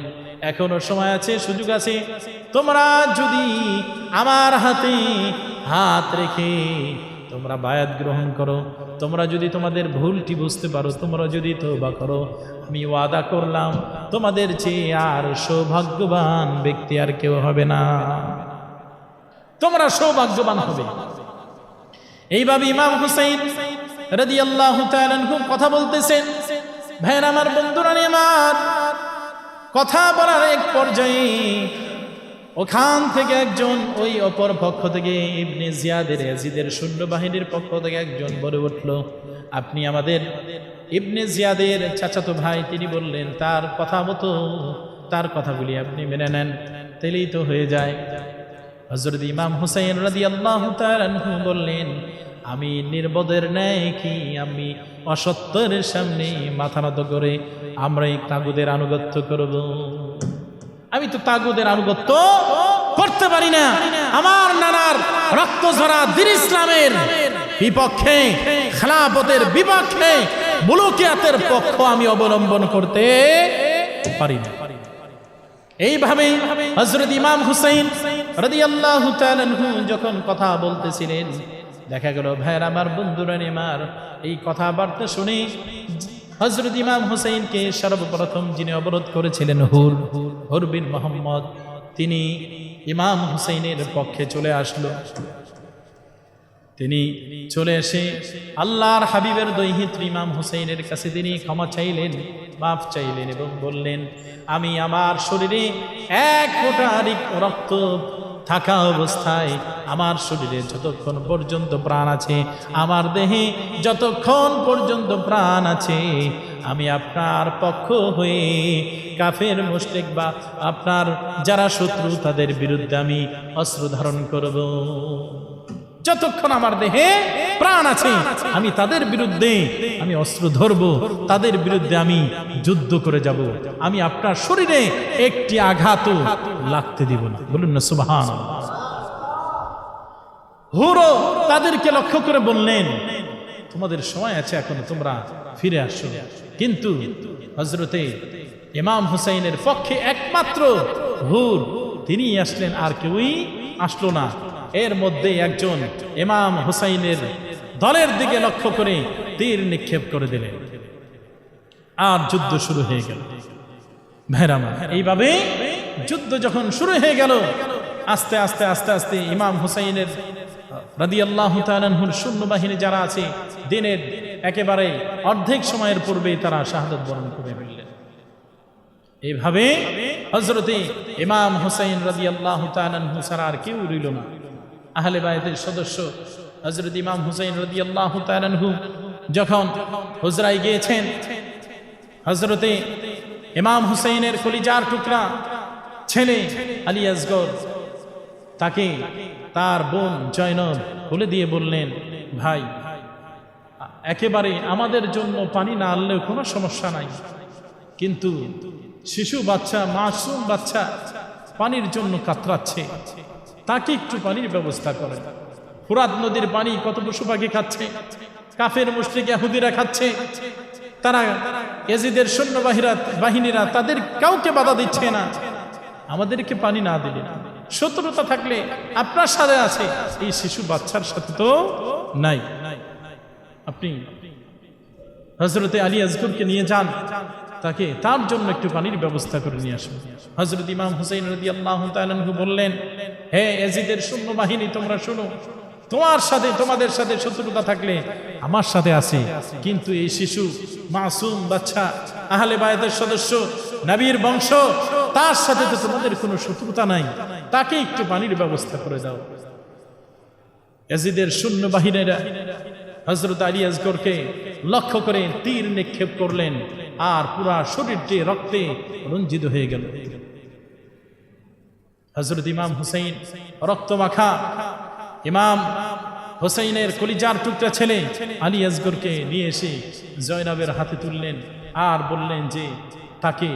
Speaker 1: এখনো সময় আছে, সুযোগ আছে, তোমরা যদি আমার হাতে হাত রেখে তোমরা বায়াত গ্রহণ করো, তোমরা যদি তোমাদের ভুলটি বুঝতে পারো, তোমরা যদি তওবা করো, আমি ওয়াদা করলাম তোমাদের চেয়ে আর সৌভাগ্যবান ব্যক্তি আর কেউ হবে না, তোমরা সৌভাগ্যবান হবে। এইভাবে ইমাম হুসাইন রাদিয়াল্লাহু তাআলা আনহু কথা বলতেছেন। ভাইরা আমার, বন্ধুরা আমার, কথা বলার এক পর্যায়ে ওখান থেকে একজন, ওই অপর পক্ষ থেকে ইবনে জিয়াদের ইয়াজিদের সৈন্যবাহিনীর পক্ষ থেকে একজন বলে উঠল, আপনি আমাদের ইবনে জিয়াদের চাচাতো ভাই। তিনি বললেন, তার কথা মতো, তার কথাগুলি আপনি মেনে নেন, তাহলেই তো হয়ে যায়। হযরত ইমাম হুসাইন রাদিয়াল্লাহু তাআলা আনহু বললেন, আমি নির্বোধের ন্যায় কি আমি অসত্যের সামনে মাথা নত করে আমরা এই তাগুদের আনুগত্য করব? আমি তো তাগুদের আনুগত্য করতে পারি না। আমার নানার রক্ত ঝরা দ্বীন ইসলামের বিপক্ষে, খেলাফতের বিপক্ষে, মুলুকিয়াতের পক্ষ আমি অবলম্বন করতে পারি না। এইভাবে হযরত ইমাম হুসাইন রাদিয়াল্লাহু তাআলা আনহু যখন কথা বলতেছিলেন, দেখা গেল ভাইয়ের আমার, বন্ধুরা আমার, এই কথাবার্তা শুনে হযরত ইমাম হুসাইনকে সর্বপ্রথম যিনি অবরোধ করেছিলেন হুর বিন মুহাম্মদ, তিনি ইমাম হুসাইনের পক্ষে চলে আসলো। তিনি চলে এসে আল্লাহর হাবিবের দৈহিত্র ইমাম হুসাইনের কাছে তিনি ক্ষমা চাইলেন, মাফ চাইলেন এবং বললেন, আমি আমার শরীরে এক ফোঁটা রক্ত থাকা অবস্থায়, আমার শরীরে যতক্ষণ পর্যন্ত প্রাণ আছে, আমার দেহে যতক্ষণ পর্যন্ত প্রাণ আছে, আমি আপনার পক্ষ হয়ে কাফের মুশরিক বা আপনার যারা শত্রু তাদের বিরুদ্ধে আমি অস্ত্র ধারণ করব। যতক্ষণ আমার দেহে প্রাণ আছে আমি তাদের বিরুদ্ধে আমি অস্ত্র ধরব, তাদের বিরুদ্ধে আমি যুদ্ধ করে যাব। আমি আপনার শরীরে একটি আঘাতও লাগতে দিব না। বলুন না সুবহানাল্লাহ। হুরো তাদেরকে লক্ষ্য করে বললেন, তোমাদের সময় আছে এখন, তোমরা ফিরে আসো। কিন্তু হযরতে ইমাম হুসাইনের পক্ষে একমাত্র হুর তিনি আসলেন, আর কেউই আসলো না। এর মধ্যে একজন ইমাম হুসাইনের দলের দিকে লক্ষ্য করে তীর নিক্ষেপ করে দিলেন, আর যুদ্ধ শুরু হয়ে গেল। ভাইরামা, এইভাবে যুদ্ধ যখন শুরু হয়ে গেল, আস্তে আস্তে আস্তে আস্তে ইমাম হুসাইনের রাদিয়াল্লাহু তাআলা আনহুর সৈন্যবাহিনী যারা আছে, দিনের একেবারে অর্ধেক সময়ের পূর্বেই তারা শাহাদাত বরণ করে ফেললেন। এইভাবে হযরতে ইমাম হুসাইন রাদিয়াল্লাহু তাআলা আনহু ছাড়া আর কেউ রইল না। আহলে বায়তের সদস্য হযরত ইমাম হুসাইন রাদিয়াল্লাহু তাআলা আনহু যখন হুজরায় গিয়েছেন, হযরতে ইমাম হুসাইনের কলিজার টুকরা ছেলে আলী আসগর তাকে তার বোন জয়নব বলে দিয়ে বললেন, ভাই, একেবারে আমাদের জন্য পানি না আনলেও কোনো সমস্যা নাই, কিন্তু শিশু বাচ্চা, মাসুম বাচ্চা পানির জন্য কাতরাচ্ছে, তাকে একটু পানির ব্যবস্থা করেন। ফুরাত নদীর পানি কত পশু পাখি খাচ্ছে, কাফের মুশরিক ইহুদিরা খাচ্ছে, তারা ইয়াজিদের সৈন্যবাহিনীরা তাদের কাউকে বাধা দিচ্ছে না, আমাদেরকে পানি না দিলে শত্রুতা থাকলে আপনার সাথে আছে, এই শিশু বাচ্চার সাথে তো নাই। আপনি হযরতে আলী আসগরকে নিয়ে যান, তাকে তার জন্য একটু পানির ব্যবস্থা করে নিয়ে আসুন। হযরত ইমাম হুসাইন রাদিয়াল্লাহু তাআলা আনহু বললেন, হে ইয়াজিদের সৈন্যবাহিনী, তোমরা শোনো, তোমাদের সাথে শত্রুতা থাকলে আমার সাথে আছে, কিন্তু এই শিশু মাসুম বাচ্চা আহলে বায়তের সদস্য, নবীর বংশ, তার সাথে তো তোমাদের কোনো শত্রুতা নাই, তাকে একটু পানির ব্যবস্থা করে দাও। ইয়াজিদের সৈন্যবাহিনীরা হযরত আলী আসগরকে লক্ষ্য করে তীর নিক্ষেপ করলেন, আর পুরা শরীরটি রক্তে রঞ্জিত হয়ে গেল। হযরত ইমাম হুসাইন রক্তমাখা ইমাম হুসাইনের কলিজার টুকরা ছেলে আলী আসগরকে নিয়ে এসে জয়নবের হাতে তুললেন, আর বললেন যে তাকে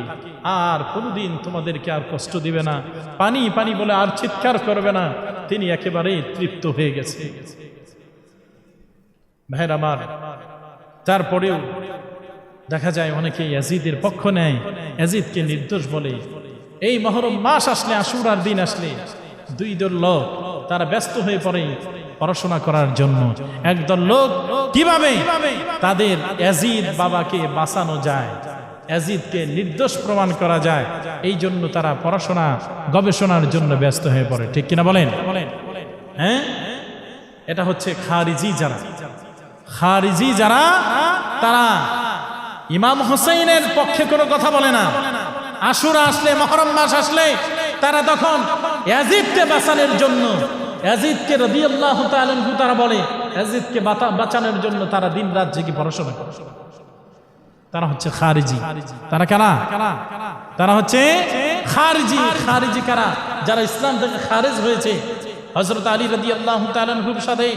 Speaker 1: আর কোনোদিন তোমাদেরকে আর কষ্ট দিবে না, পানি পানি বলে আর চিৎকার করবে না, তিনি একেবারে তৃপ্ত হয়ে গেছে। ভাইয়ের আমার, তারপরেও দেখা যায় অনেকে ইয়াজিদের পক্ষ নেয়, ইয়াজিদকে নির্দোষ বলে। এই মুহররম মাস আসলে, আশুরার দিন আসলে, দুই দল লোক তারা ব্যস্ত হয়ে পড়ে পড়াশোনা করার জন্য। একদল লোক কিভাবে তাদের ইয়াজিদ বাবাকে বাঁচানো যায়, ইয়াজিদকে নির্দোষ প্রমাণ করা যায়, এই জন্য তারা পড়াশোনা গবেষণার জন্য ব্যস্ত হয়ে পড়ে। ঠিক কিনা বলেন? হ্যাঁ, এটা হচ্ছে খারিজি যারা, তারা ইমাম হুসাইনের পক্ষে কোনো কথা বলে না। আশুরা আসলে, মুহররম মাস আসলে তারা তখন ইয়াজিদকে বাঁচানোর জন্য, ইয়াজিদকে রাদিয়াল্লাহু তাআলা আনহু তারা বলে ইয়াজিদকে বাঁচানোর জন্য তারা দিন রাত জেগে পড়াশোনা করে। তারা হচ্ছে খারিজি। তারা কারা? তারা হচ্ছে খারিজি। খারিজি কারা? যারা ইসলাম থেকে খারিজ হয়েছে। হযরত আলী রাদিয়াল্লাহু তাআলা আনহুর সাথে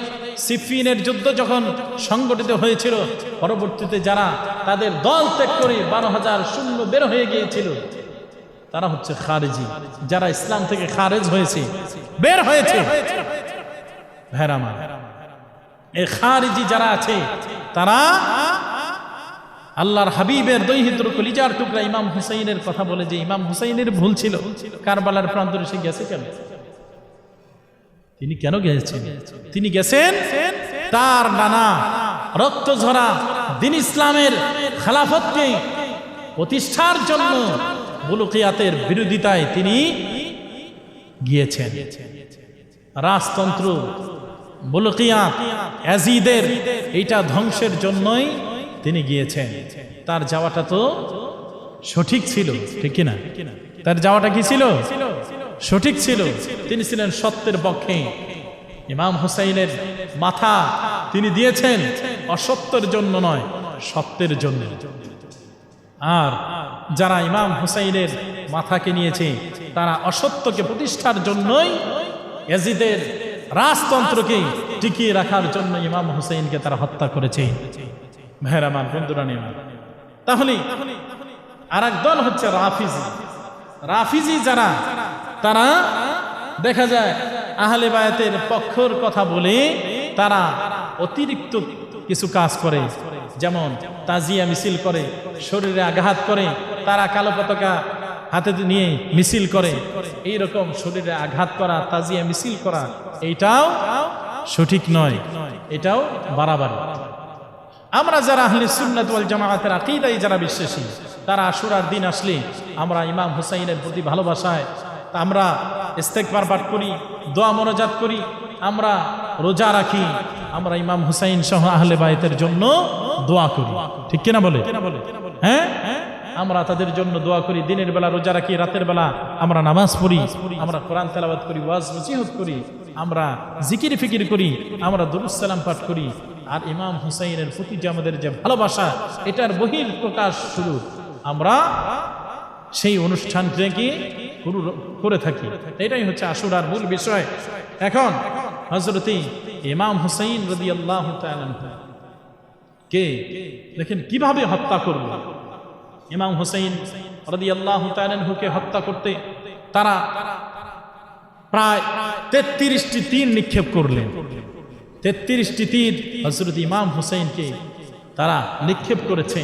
Speaker 1: সিফিনের যুদ্ধ যখন সংগঠিত হয়েছিল, পরবর্তীতে যারা তাদের দল ত্যাগ করে 12,000 সৈন্য বের হয়ে গিয়েছিল, তারা হচ্ছে খারিজি। যারা ইসলাম থেকে খারিজ হয়েছে, বের হয়েছে। ভাইরা আমার, এই খারিজি যারা আছে তারা আল্লাহর হাবিবের দৈহিত্র কলিজার টুকরা ইমাম হুসাইনের কথা বলে যে ইমাম হুসাইনের ভুল ছিল, কারবালার প্রান্তরে সে গেছে কেন? তিনি কেন গেছেন? তিনি গেছেন তার নানা রক্ত ঝরা দিন ইসলামের খেলাফতকে প্রতিষ্ঠার জন্য। বুলকিয়াতের বিরোধিতায় তিনি গিয়েছেন। রাজতন্ত্র, বুলকিয়াত, ইয়াজিদের এইটা ধ্বংসের জন্যই তিনি গিয়েছেন। তার যাওয়াটা তো সঠিক ছিল, ঠিক কিনা? তার যাওয়াটা কি ছিল? সঠিক ছিল। তিনি ছিলেন সত্যের পক্ষে। ইমাম হুসাইনের মাথা তিনি দিয়েছেন অসত্যের জন্য নয়, সত্যের জন্য। আর যারা ইমাম হুসাইনের মাথাকে নিয়েছে তারা অসত্যকে প্রতিষ্ঠার জন্যই, ইয়াজিদের রাজতন্ত্রকে টিকিয়ে রাখার জন্য ইমাম হুসাইনকে তারা হত্যা করেছে। মেহরামান বন্ধুরা নিয়ে, তাহলে আর এক দল হচ্ছে রাফিজি। রাফিজি যারা, তারা দেখা যায় আহলে বায়াতের পক্ষের কথা বলে তারা অতিরিক্ত কিছু কাজ করে, যেমন তাজিয়া মিছিল করে, শরীরে আঘাত করে, তারা কালো পতাকা হাতে নিয়ে মিছিল করে। এইরকম শরীরে আঘাত করা, তাজিয়া মিছিল করা, এইটাও সঠিক নয়, এটাও বাড়াবাড়ি। আমরা যারা আহলে সুন্নাত ওয়াল জামাআতের আকীদায় যারা বিশ্বাসী, তারা আশুরার দিন আসলে আমরা ইমাম হুসাইনের প্রতি ভালোবাসায় আমরা ইস্তেগফার পাঠ করি, দোয়া মোনাজাত করি, আমরা রোজা রাখি, আমরা ইমাম হুসাইন সহ আহলে বায়তের জন্য দোয়া করি, ঠিক কিনা বলে? হ্যাঁ, আমরা তাদের জন্য দোয়া করি, দিনের বেলা রোজা রাখি, রাতের বেলা আমরা নামাজ পড়ি, আমরা কোরআন তেলাওয়াত করি, ওয়াজ নসিহত করি, আমরা জিকির ফিকির করি, আমরা দুরূদ সালাম পাঠ করি। আর ইমাম হুসাইনের প্রতি যে আমাদের যে ভালোবাসা, এটার বহির প্রকাশ শুরু আমরা সেই অনুষ্ঠানটাকে করে থাকি। এটাই হচ্ছে আশুরার মূল বিষয়। এখন হযরতে ইমাম হুসাইন রাদিয়াল্লাহু তাআলা কে দেখেন কিভাবে হত্যা করল। ইমাম হুসাইন রাদিয়াল্লাহু তাআলা কে হত্যা করতে তারা প্রায় 33টি তীর নিক্ষেপ করলেন। 33টি তীর হযরত ইমাম হুসাইনকে তারা নিক্ষেপ করেছে।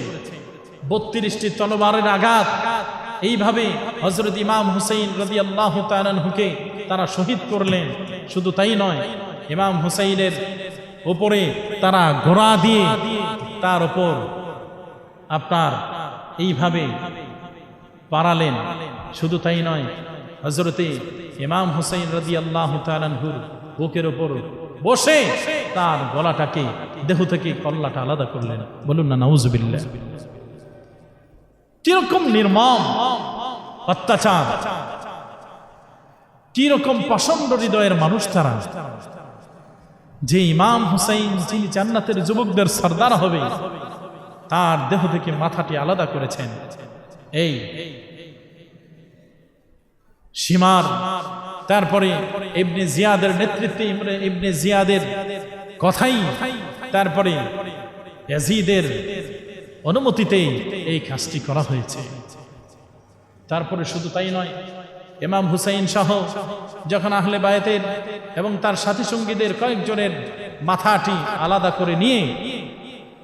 Speaker 1: 32টি তলোয়ারের আঘাত। এইভাবে হযরত ইমাম হুসাইন রাদিয়াল্লাহু তাআলা আনহুকে তারা শহীদ করলেন। শুধু তাই নয়, ইমাম হুসাইনের উপরে তারা ঘোড়া দিয়ে তার উপর আপনার এইভাবে পারালেন। শুধু তাই নয়, হযরতে ইমাম হুসাইন রাদিয়াল্লাহু তাআলা আনহুর বুকের উপর বসে তার গলাটাকে, দেহ থেকে কল্লাটা আলাদা করলেন। বলুন না নাউজুবিল্লাহ। কিরকম নির্মম অত্যাচার, কিরকম প্রচন্ড হৃদয়ের মানুষ তারা, যে ইমাম হুসাইন যিনি জান্নাতের যুবকদের সরদার হবে, তার দেহ থেকে মাথাটি আলাদা করেছেন। এই সীমার তারপরে ইবনে জিয়াদের নেতৃত্বে, ইবনে জিয়াদের কথাই, তারপরে ইয়াজিদের অনুমতিতে এই কাজটি করা হয়েছে। তারপরে শুধু তাই নয়, ইমাম হুসাইন সহ যখন আহলে বায়াতের এবং তার সাথী সঙ্গীদের কয়েকজনের মাথাটি আলাদা করে নিয়ে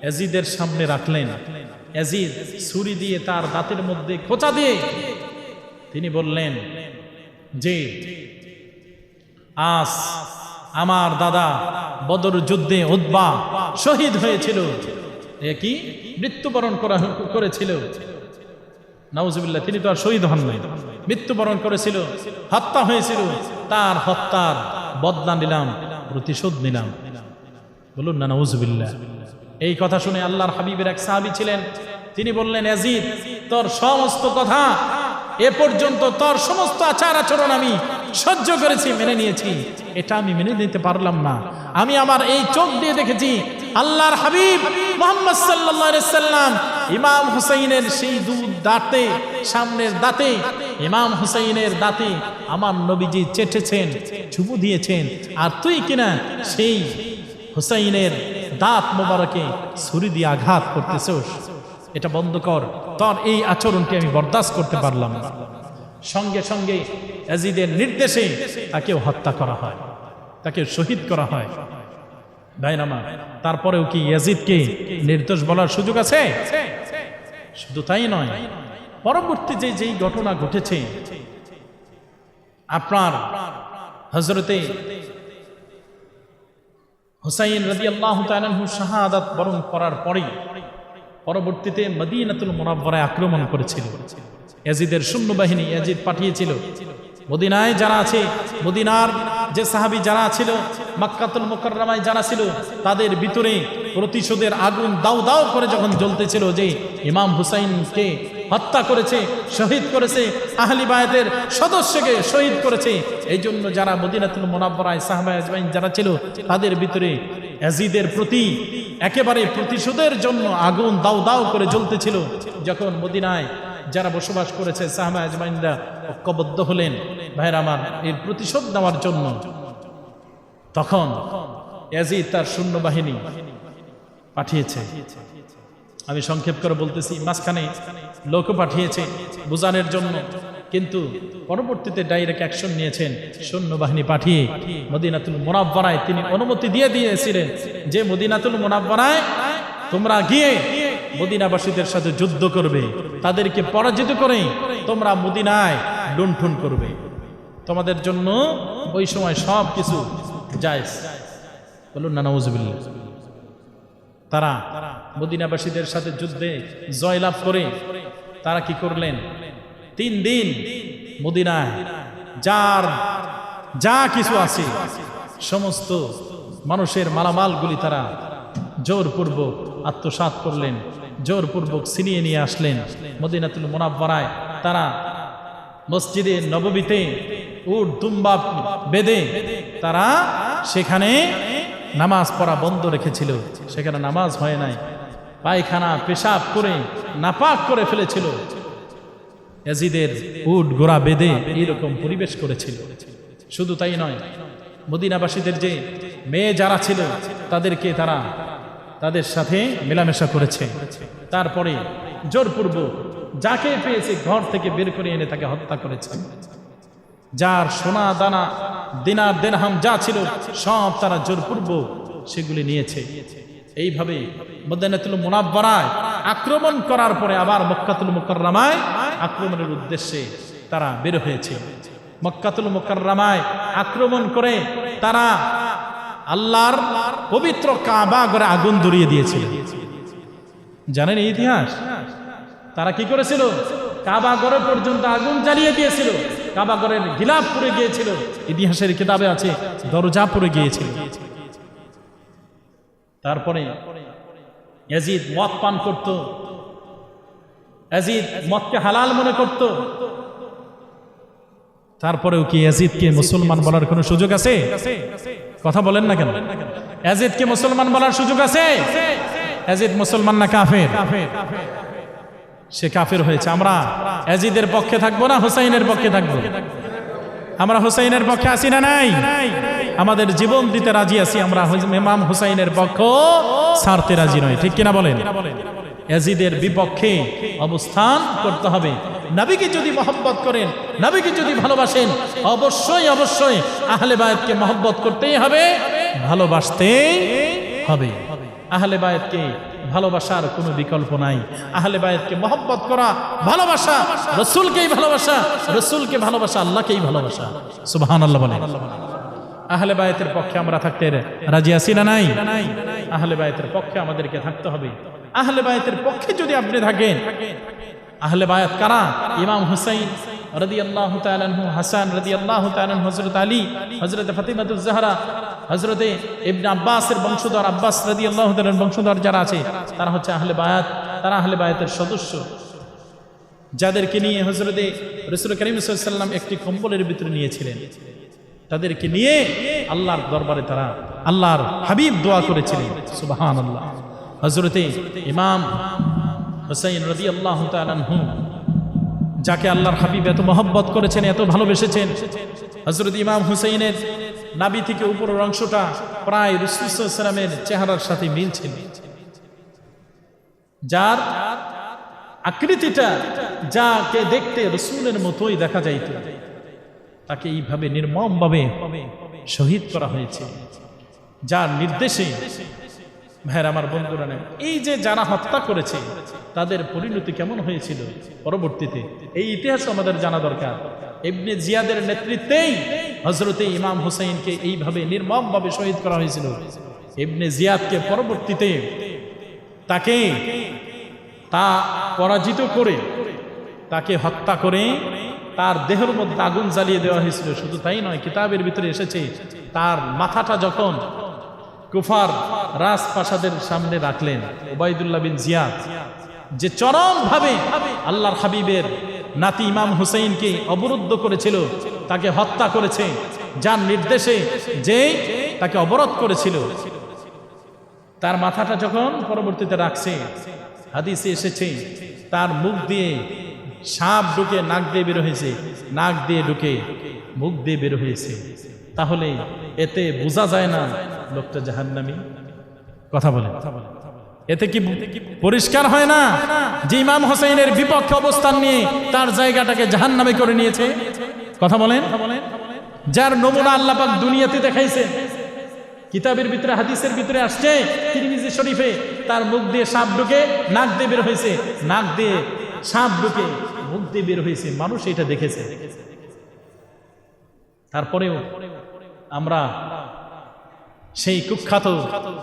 Speaker 1: ইয়াজিদের সামনে রাখলেন। ইয়াজিদ ছুরি দিয়ে তার দাঁতের মধ্যে খোঁচা দিয়ে তিনি বললেন যে আজ আমার দাদা বদর যুদ্ধে উতবা শহীদ হয়েছিল, কি মৃত্যুবরণ করেছিল। নাউজুবিল্লাহ, তিনি তো আর শহীদ হন নাই, মৃত্যুবরণ করেছিল, হত্যা হয়েছিল। তার হত্যার বদলা নিলাম, প্রতিশোধ নিলাম। বলুন না নাউজুবিল্লাহ। এই কথা শুনে আল্লাহর হাবিবের এক সাহাবী ছিলেন, তিনি বললেন, ইয়াজিদ তোর সমস্ত কথা এ পর্যন্ত, তোর সমস্ত আচার আচরণ আমি সহ্য করেছি, মেনে নিয়েছি, এটা আমি মেনে নিতে পারলাম না। আমি আমার এই চোখ দিয়ে দেখেছি আল্লাহর হাবিব মুহাম্মদ সাল্লাল্লাহু আলাইহি সাল্লাম ইমাম হুসাইনের সেই দাঁতে, সামনের দাঁতে, ইমাম হুসাইনের দাঁতে আমার নবীজি চেটেছেন, চুমু দিয়েছেন, আর তুই কিনা সেই হুসাইনের দাঁত মোবারকে ছুরি দিয়ে আঘাত করতেছস, এটা বন্ধ কর, তোর এই আচরণকে আমি বরদাস্ত করতে পারলাম না। সঙ্গে সঙ্গে ইয়াজিদের নির্দেশে তাকে হত্যা করা হয়, তাকে শহীদ করা হয়। ভাইরামা, তারপরেও কি ইয়াজিদকে নির্দোষ বলার সুযোগ আছে? শুধু তাই নয়, পরবর্তীতে যেই ঘটনা ঘটেছে, আপনার হযরতে হুসাইন রাদিয়াল্লাহু তাআলা আনহু শাহাদাত বরণ করার পরেই পরবর্তীতে মদিনাতুল মুনাওয়ারায় আক্রমণ করেছিল ইয়াজিদের সৈন্যবাহিনী। ইয়াজিদ পাঠিয়েছিল মদিনায় যারা আছে, মদিনার যে সাহাবী যারা ছিল, মক্কাতুল মুকাররমায় যারা ছিল, তাদের ভিতরে প্রতিশোধের আগুন দাউ দাউ করে যখন জ্বলতেছিল যে ইমাম হুসাইনকে হত্যা করেছে, শহীদ করেছে, আহলি বায়াতের সদস্যকে শহীদ করেছে, এই জন্য যারা মদিনাতুল মুনাওয়ারায় সাহাবা আজমাইন যারা ছিল, তাদের ভিতরে ইয়াজিদের প্রতি একেবারে প্রতিশোধের জন্য আগুন দাউ দাউ করে জ্বলতেছিল। যখন মদিনায় যারা বসবাস করেছে সাহাবা আজমাইনরা ঐক্যবদ্ধ হলেন ভাইরা আমার এর প্রতিশোধ নেওয়ার জন্য, তখন ইয়াজিদ তার সৈন্যবাহিনী পাঠিয়েছে। আমি সংক্ষেপ করে বলতেছি, মাঝখানে লোক পাঠিয়েছে বোঝানোর জন্য, কিন্তু পরবর্তীতে ডাইরেক্ট অ্যাকশন নিয়েছেন, সৈন্যবাহিনী পাঠিয়ে মদিনাতুল মুনাওয়ারায় তিনি অনুমতি দিয়ে দিয়েছিলেন যে মদিনাতুল মুনাওয়ারায় তোমরা গিয়ে মদিনাবাসীদের সাথে যুদ্ধ করবে, তাদেরকে পরাজিত করে তোমরা মদিনায় লুণ্ঠন করবে, তোমাদের জন্য ওই সময় সব কিছু জায়েজ। বলুন না নাউজুবিল্লাহ। তারা মদিনাবাসীদের সাথে যুদ্ধে জয়লাভ করে তারা কি করলেন, 3 দিন মদিনায় যার যা কিছু আছে সমস্ত মানুষের মালামালগুলি তারা জোরপূর্বক আত্মসাৎ করলেন, জোরপূর্বক ছিনিয়ে নিয়ে আসলেন মদিনাতুল মুনাওয়ারায়। তারা মসজিদে নববীতে উট দুম্বা বেঁধে তারা সেখানে নামাজ পড়া বন্ধ রেখেছিল, সেখানে নামাজ হয় নাই, পায়খানা পেশাব করে নাপাক করে ফেলেছিল, ইয়াজিদের উট ঘোড়া বেঁধে এইরকম পরিবেশ করেছিল। শুধু তাই নয়, মদিনাবাসীদের যে মেয়ে যারা ছিল তাদেরকে তারা তাদের সাথে মেলামেশা করেছে। তারপরে জোরপূর্বক যাকে পেয়েছে ঘর থেকে বের করে এনে তাকে হত্যা করেছে। যার সোনা দানা দিনার দিরহাম যা ছিল সব তারা জোরপূর্বক সেগুলি নিয়েছে। এইভাবে মদিনাতুল মুনাওয়ারায় আক্রমণ করার পরে আবার মক্কাতুল মুকাররমায় আক্রমণের উদ্দেশ্যে তারা বের হয়েছে। মক্কাতুল মুকাররমায় আক্রমণ করে তারা আল্লাহর পবিত্র কাবা ঘরে আগুন ধরিয়ে দিয়েছিল। জানেন এই ইতিহাস? তারা কি করেছিল? কাবা ঘরে পর্যন্ত আগুন জ্বালিয়ে দিয়েছিল, কাবা ঘরের গিলাফ পুড়ে গিয়েছিল, ইতিহাসের কিতাবে আছে দরজা পুড়ে গিয়েছিল। তারপরে ইয়াজিদ মদ পান করত, ইয়াজিদ মদকে হালাল মনে করত। তারপরেও কি ইয়াজিদকে মুসলমান বলার কোনো সুযোগ আছে? কথা বলেন না কেন? ইয়াজিদকে মুসলমান বলার সুযোগ আছে? ইয়াজিদ মুসলমান না কাফের? সে কাফের হয়েছে। আমরা ইয়াজিদের পক্ষে থাকবো না হুসাইনের পক্ষে থাকবো? আমরা হুসাইনের পক্ষে আছি না নাই? আমাদের জীবন দিতে রাজি আছি, আমরা ইমাম হুসাইনের পক্ষ ছাড়তে রাজি নয়। ঠিক কিনা বলেন? ইয়াজিদের বিপক্ষে অবস্থান করতে হবে। নবীকে যদি মহব্বত করেন, নবীকে যদি ভালোবাসেন, অবশ্যই অবশ্যই আহলে বায়াতকে মহব্বত করতেই হবে, ভালোবাসতেই হবে। আহলে বায়াতকে ভালোবাসার কোনো বিকল্প নাই। আহলে বায়াতকে মহব্বত করা ভালোবাসা, রাসূলকেই ভালোবাসা, রাসূলকে ভালোবাসা আল্লাহকেই ভালোবাসা। সুবহানাল্লাহ বলেন। আহলে বায়াতের পক্ষে আমরা থাকতে রাজি আছি না নাই? আহলে বায়াতের পক্ষে আমাদেরকে থাকতে হবে। আহলে বায়াতের পক্ষে যদি আপনি থাকেন, আহলে বায়াত কারা? ইমাম হুসাইন রাদিয়াল্লাহু তাআলা আনহু, হাসান রাদিয়াল্লাহু তাআলা আনহু, হযরত আলী, হযরত ফাতিমাতুজ জাহরা, হযরত ইবনে আব্বাসের বংশধর, আব্বাস রাদিয়াল্লাহু তাআলার বংশধর যারা আছে তারা হচ্ছে আহলে বায়াত, তারা আহলে বায়াতের সদস্য। যাদেরকে নিয়ে হযরতে রাসূল করিম সাল্লাল্লাহু আলাইহি ওয়াসাল্লাম একটি কম্বলের ভিতরে নিয়েছিলেন, তাদেরকে নিয়ে আল্লাহর দরবারে তারা আল্লাহর হাবিব দোয়া করেছিলেন। সুবহানাল্লাহ। হযরতে ইমাম হুসাইন রাদিয়াল্লাহু তাআলা আনহু, যাকে আল্লাহর হাবিব এত মহব্বত করেছেন, এত ভালোবেসেছেন, হযরত ইমাম হুসাইনের নাভি থেকে উপরের অংশটা প্রায় রাসূল সাল্লাল্লাহু আলাইহি ওয়াসাল্লামের চেহারার সাথে মিল ছিল, যার আকৃতিটা যাকে দেখতে রাসূলের মতোই দেখা যাইত, তাকে এইভাবে নির্মমভাবে শহীদ করা হয়েছে, যার নির্দেশে। ভাইয়ের আমার বন্ধুরা, এই যে যারা হত্যা করেছে তাদের পরিণতি কেমন হয়েছিল পরবর্তীতে, এই ইতিহাস আমাদের জানা দরকার। ইবনে জিয়াদের নেতৃত্বেই হযরতে ইমাম হুসাইনকে এইভাবে নির্মমভাবে শহীদ করা হয়েছিল। ইবনে জিয়াদকে পরবর্তীতে তাকে পরাজিত করে, তাকে হত্যা করে তার দেহের মধ্যে আগুন জ্বালিয়ে দেওয়া হয়েছিল। শুধু তাই নয়, কিতাবের ভিতরে এসেছে তার মাথাটা যখন কুফার রাজপ্রাসাদের সামনে রাখলেন, উবাইদুল্লাহ বিন জিয়াদ যে চরমভাবে আল্লাহর হাবিবের নাতি ইমাম হুসাইনকে অবরুদ্ধ করেছিল, তাকে হত্যা করেছে, যার নির্দেশে যে তাকে অবরোধ করেছিল, তার মাথাটা যখন পরবর্তীতে রাখছে, হাদিসে এসেছে তার মুখ দিয়ে সাপ ঢুকে নাক দিয়ে বের হয়েছে, নাক দিয়ে ঢুকে মুখ দিয়ে বের হয়েছে। তাহলে এতে বোঝা যায় না লোকটা জাহান্নামী? কথা বলে, এতে কি পরিষ্কার হয় না যে ইমাম হোসেনের বিপক্ষে অবস্থান নিয়ে তার জায়গাটাকে জাহান্নামী করে নিয়েছে? কথা বলেন। যার নমুনা আল্লাহ পাক দুনিয়াতে দেখাইছে, কিতাবের ভিতরে হাদিসের ভিতরে আসছে, তিরমিজি শরীফে, তার মুখ দিয়ে সাপ ঢুকে নাক দিয়ে বের হয়েছে, নাক দিয়ে সাপ ঢুকে মুখ দিয়ে বের হয়েছে, মানুষ এটা দেখেছে। তারপরেও আমরা সেই কুখ্যাত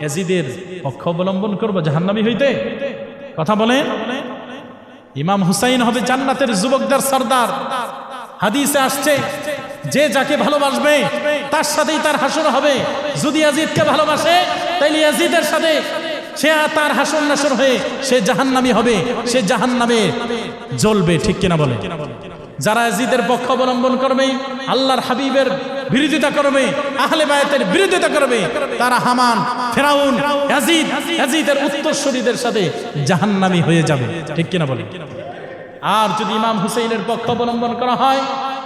Speaker 1: ইয়াজিদের পক্ষ অবলম্বন করবো জাহান্নামী হইতে? কথা বলেন। ইমাম হুসাইন হবে জান্নাতের যুবকদের সর্দার। হাদিসে আসছে যে যাকে ভালোবাসবে তার সাথেই তার হাসর হবে। যদি ইয়াজিদকে ভালোবাসে তাইলে ইয়াজিদের সাথে সে তার হাসর নাসর হয়ে সে জাহান্নামী হবে, সে জাহান্নামে জ্বলবে। ঠিক কিনা বলে? যারা ইয়াজিদের পক্ষ অবলম্বন করবে, আল্লাহর হাবিবের বিরোধিতা করবে, আহলে বায়াতের বিরোধিতা করবে, তারা হামান, ফেরাউন, ইয়াজিদের উত্তরসূরিদের সাথে জাহান্নামী হয়ে যাবে। ঠিক কিনা বলে? আর যদি ইমাম হুসাইনের পক্ষ অবলম্বন করা হয়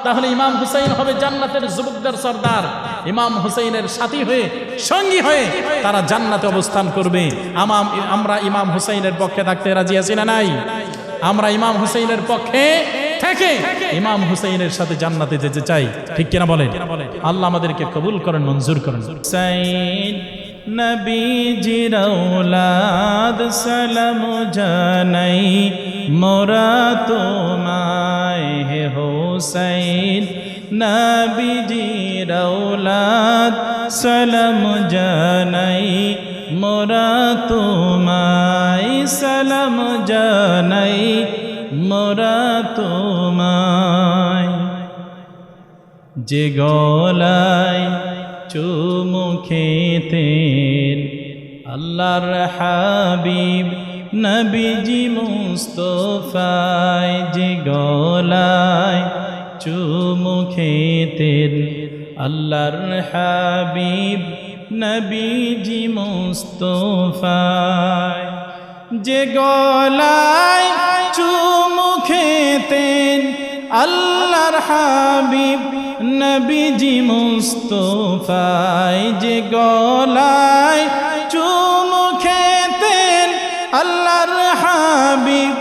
Speaker 1: তাহলে ইমাম হুসাইন হবে জান্নাতের যুবকদের সর্দার। ইমাম হুসাইনের সাথী হয়ে, সঙ্গী হয়ে তারা জান্নাতে অবস্থান করবে। আমরা ইমাম হুসাইনের পক্ষে থাকতে রাজি আছি না নাই? আমরা ইমাম হুসাইনের পক্ষে থেকে ইমাম হুসাইনের সাথে জান্নাতে যেতে চাই। ঠিক কিনা বলেন? আল্লাহ আমাদেরকে কবুল করেন, মঞ্জুর করেন। হুসাইন নবীজির আওলাদ সালাম জানাই মোরা তোমায়, হে হুসাইন নবীজির আওলাদ সালাম জানাই মোরা তোমায়, সালাম জানাই মোরা তোমায়। যে গলায় চুমু খেতেন আল্লাহর হাবিব নবীজি মুস্তফায়, যে গলায় চুমু খেতেন আল্লাহর হাবিব নবীজি মুস্তফায়, যে গলায় চুমু খেতেন আল্লাহর হাবিব নবীজি মুস্তফায়, যে গলায় চুমু খেতেন আল্লাহর হাবিব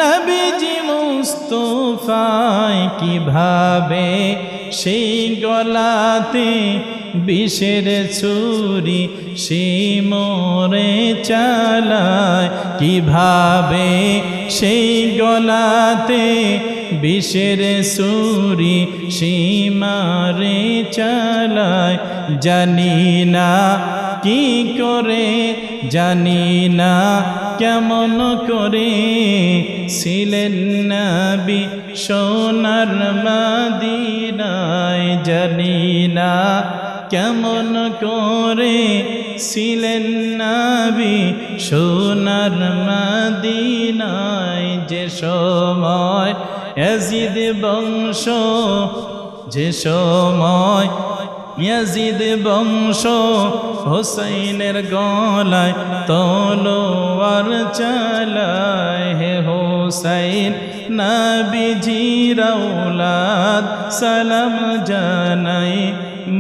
Speaker 1: নবীজি মুস্তফায়। কিভাবে সেই গলাতে বিষের ছুরি সে মোরে চালায়, কিভাবে সেই গলাতে বিষের ছুরি সে মারে চালায়। জানি না কি করে, জানি না কেমন করে ছিলেন নবী সোনার মদিনায়, জানি না কেমন করে ছিলেন নবী সোনার মদিনায়, যে সময় ইয়াজিদ বংশ, যে সময় ইয়াজিদ বংশ হুসাইনের গলায় তলোয়ার চালায়। হে হুসাইন নবীজির আওলাদ সালাম জানাই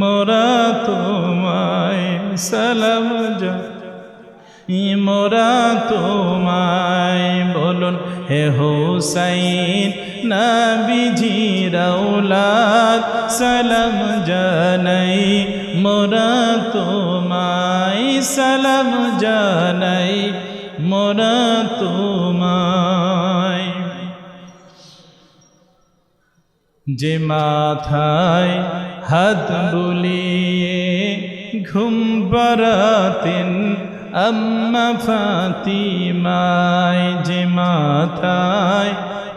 Speaker 1: মোরা তোমায়, সালাম জানাই মোরা তোমায়। বলুন হে হুসাইন নবীজির আওলাদ সালাম জানাই মোরা তোমায়, সালাম জানাই মোরা তোমায়। যে মাথায় হাত বুলিয়ে ঘুম পাড়াতেন আম্মা ফাতিমায়, যে মাথায়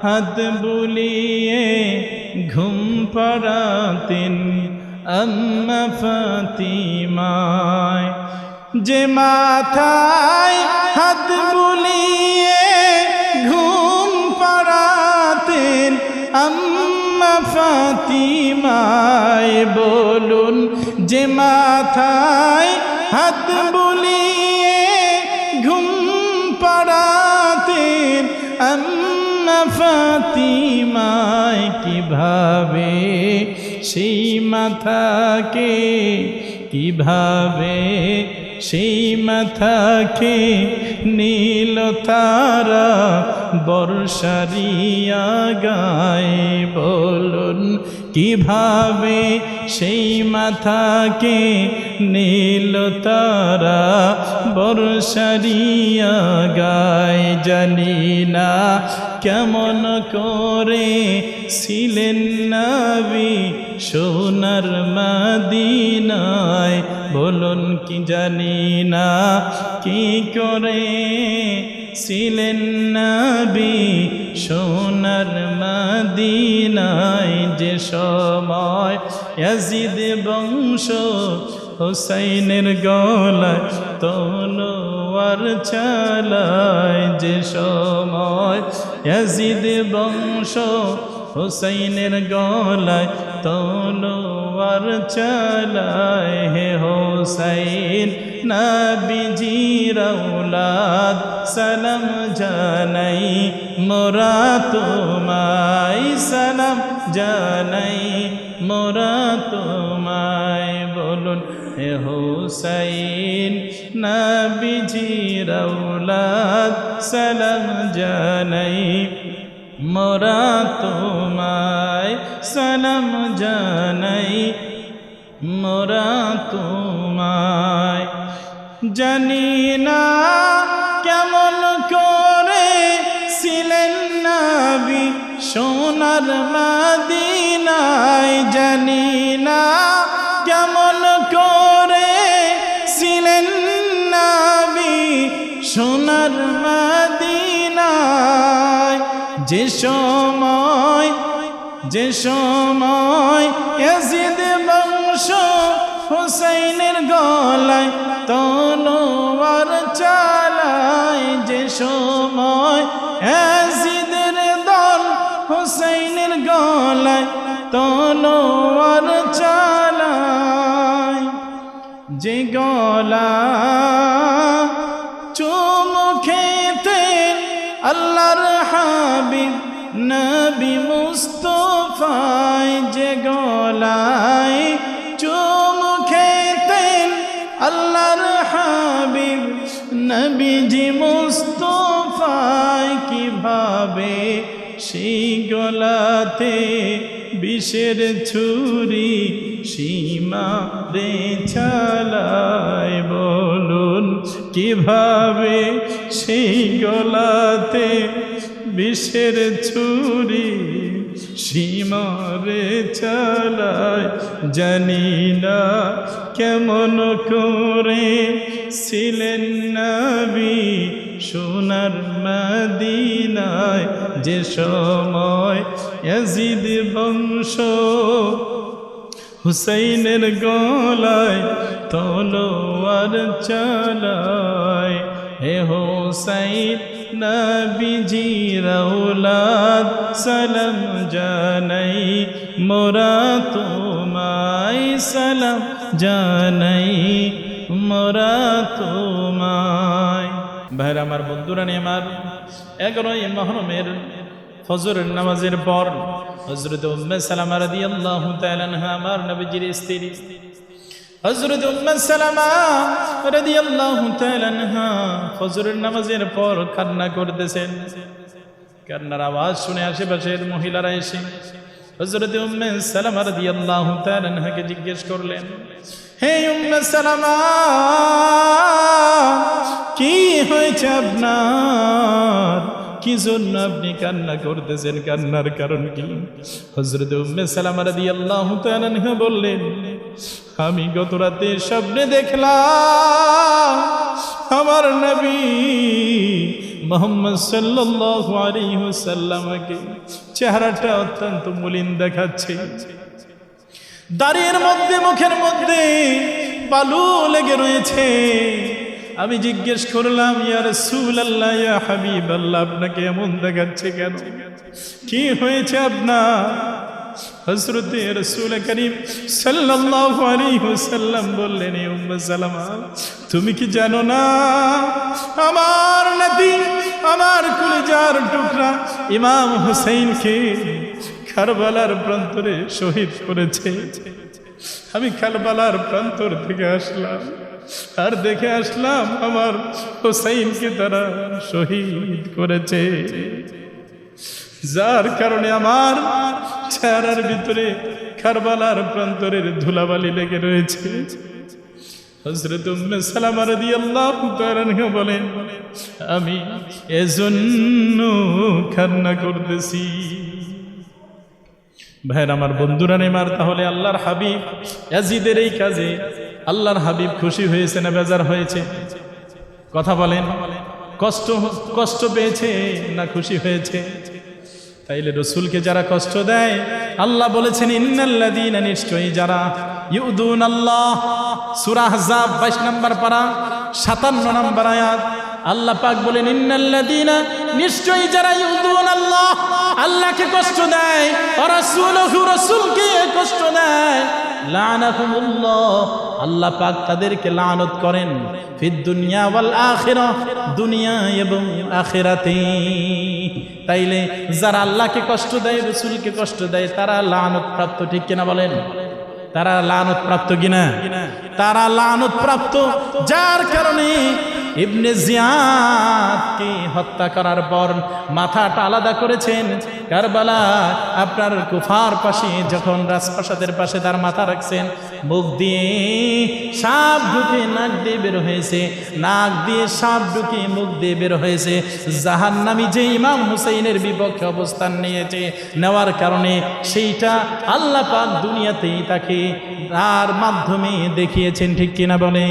Speaker 1: হাত বুলিয়ে ঘুম পাড়াতেন আম্মা ফাতিমায়, যে মাথায় হাত বুলিয়ে ঘুম পাড়াতেন আম্মা ফাতিমায়। বলুন যে মাথায় হাত বুলিয়ে ঘুম পাড়াতেন আম্মা ফাতিমায়, কিভাবে সেই মাথাকে, কিভাবে সেই মাথাকে নীল তারা বর্ষারিয়া গায়। বলুন কিভাবে সেই মাথাকে নীল তারা বর্ষারিয়া গায়। জানি না কেমন করে ছিলেন নবী সোনার মদিনায়। বলুন কি জানি না কি করে ছিলেন নবী সোনার মদিনায়। যে সময় ইয়াজিদ বংশ হুসাইনের গলায় তলোয়ার চালায়, যে সময় ইয়াজিদ বংশ হুসাইনের গলায় তলোয়ার চালায়। হে হুসাইন নবীজির আওলাদ সালাম জানাই মোরা তোমায়, সালাম জানাই মোরা তোমায়। বলুন হে হুসাইন নবীজির আওলাদ সালাম জানাই মোরা তোমায়, সালাম জানাই মোরা তোমায়। জানি না কেমন করে ছিলেন নবী সোনার মদিনায়, জানি না কেমন করে ছিলেন নবী সোনার মদিনায়। যে সময়, যে সময় ইয়াজিদ বংশ হুসাইনের গলায় তলোয়ার চালায়, যে সময় ইয়াজিদের দল হুসাইনের গলায় তলোয়ার চালায়। যে গলা চুমু খেতেন আল্লাহর হাবিব নবী মুস্তাফায়, যে গলায় চুমু খেতেন আল্লাহর হাবিব নবীজি মুস্তাফায়। কিভাবে সেই গলাতে বিষের ছুরি সীমা রে চালায়। বলুন কিভাবে সেই গলাতে বিষের ছুরি সীমা রে চালায়। জানি না কেমন করে ছিলেন নবী সোনার মদিনায়, যে সময় ইয়াজিদ বংশ হুসাইনের গলায় তলোয়ার চালায়। হে হোসাইন নবীজির আওলাদ সালাম জানাই মোরা তোমায় সালাম জানাই মোরা তোমায়। ভাইরা আমার, বন্ধুরা আমার 11ই মুহররমের ফজরের নামাজের পর হযরত উম্মে সালামা রাদিয়াল্লাহু তাআলা আনহা আমার নবীজির স্ত্রী হযরত উম্মে সালামা রাদিয়াল্লাহু তাআলা আনহা ফজরের নামাজের পর কান্না করতেছেন। কান্নার আওয়াজ শুনে আশেপাশের মহিলারা এসে হযরত উম্মে সালামা রাদিয়াল্লাহু তাআলা আনহাকে জিজ্ঞেস করলেন, হে উম্মে সালামা, কি হয়েছে আপনার? কি জন্য আপনি কান্না করতেছেন? কান্নার কারণ কি? হযরত উম্মে সালামা রাদিয়াল্লাহু তাআলা আনহা বললেন, আমি গত রাতে স্বপ্নে দেখলাম আমার নবী মুহাম্মদ সাল্লাল্লাহু আলাইহি ওয়াসাল্লামকে চেহারাটা অত্যন্ত মলিন দেখাচ্ছে। দাড়ির মধ্যে, মুখের মধ্যে বালু লেগে রয়েছে। আমি জিজ্ঞেস করলাম, ইয়া রাসূলুল্লাহ, ইয়া হাবিবাল্লাহ, আপনাকে এমন দেখাচ্ছে কেন? কি হয়েছে আপনার? হযরতে রাসূল করিম সাল্লাল্লাহু আলাইহি ওয়াসাল্লাম বললেন, হে উম্মে সালামা, তুমি কি জানো না আমার নাতি, আমার কলিজার টুকরা ইমাম হুসাইনকে কারবালার প্রান্তরে শহীদ করেছে। আমি কারবালার প্রান্তর থেকে আসলাম আর দেখে আসলাম আমার হুসাইনকে তারা শহীদ করেছে, যার কারণে আমার চেহারার ভিতরে কারবালার প্রান্তরের ধুলাবালি লেগে রয়েছে। হযরত উম্মে সালামা রাদিয়াল্লাহু তাআলা আনহা বলেন, আমি এজন্য কান্না করতেছি। ভাইরা আমার, বন্ধুরা নেমার, তাহলে আল্লাহর হাবিব ইয়াজিদের এই কাজে আল্লাহর হাবিব খুশি হয়েছে না বেজার হয়েছে? কথা বলেন। কষ্ট পেয়েছে না খুশি হয়েছে? তাইলে রসুলকে যারা কষ্ট দেয়, আল্লাহ বলেছেন, ইন্নাল্লাযীনা, নিশ্চয়ই যারা ইউদুন আল্লাহ, সূরা আহজাব 22 নম্বর পারা 57 নম্বর আয়াত, আল্লাহ পাক বলেন, ইন্নাল্লাযীনা, নিশ্চয়ই যারা ইউদুন আল্লাহ, আল্লাহকে কষ্ট দেয়, ওয়া রাসূলুহু, রাসূলকে কষ্ট দেয়, লানাহুমুল্লাহ, আল্লাহ পাক তাদেরকে লানত করেন, ফিদ দুনিয়া ওয়াল আখিরাহ, দুনিয়া এবং আখিরাতে। তাইলে যারা আল্লাহকে কষ্ট দেয়, রাসূলকে কষ্ট দেয়, তারা লানত প্রাপ্ত, ঠিক কিনা বলেন? তারা লানত প্রাপ্ত কিনা? তারা লানত প্রাপ্ত, যার কারণে ইবনে জিয়াদকে হত্যা করার পর মাথাটা আলাদা করেছেন কারবালা। আপনার কুফার পাশে যখন রাজপ্রাসাদের পাশে তার মাথা রাখছেন, মুখ দিয়ে সাপ ঢুকে নাক দিয়ে বের হয়েছে, নাক দিয়ে সাপ ঢুকে মুখ দিয়ে বের হয়েছে। জাহান্নামী যে ইমাম হুসাইনের বিপক্ষে অবস্থান নিয়েছে, নেওয়ার কারণে সেইটা আল্লাহ পাক দুনিয়াতেই তাকে তার মাধ্যমে দেখিয়েছেন, ঠিক কিনা বলে?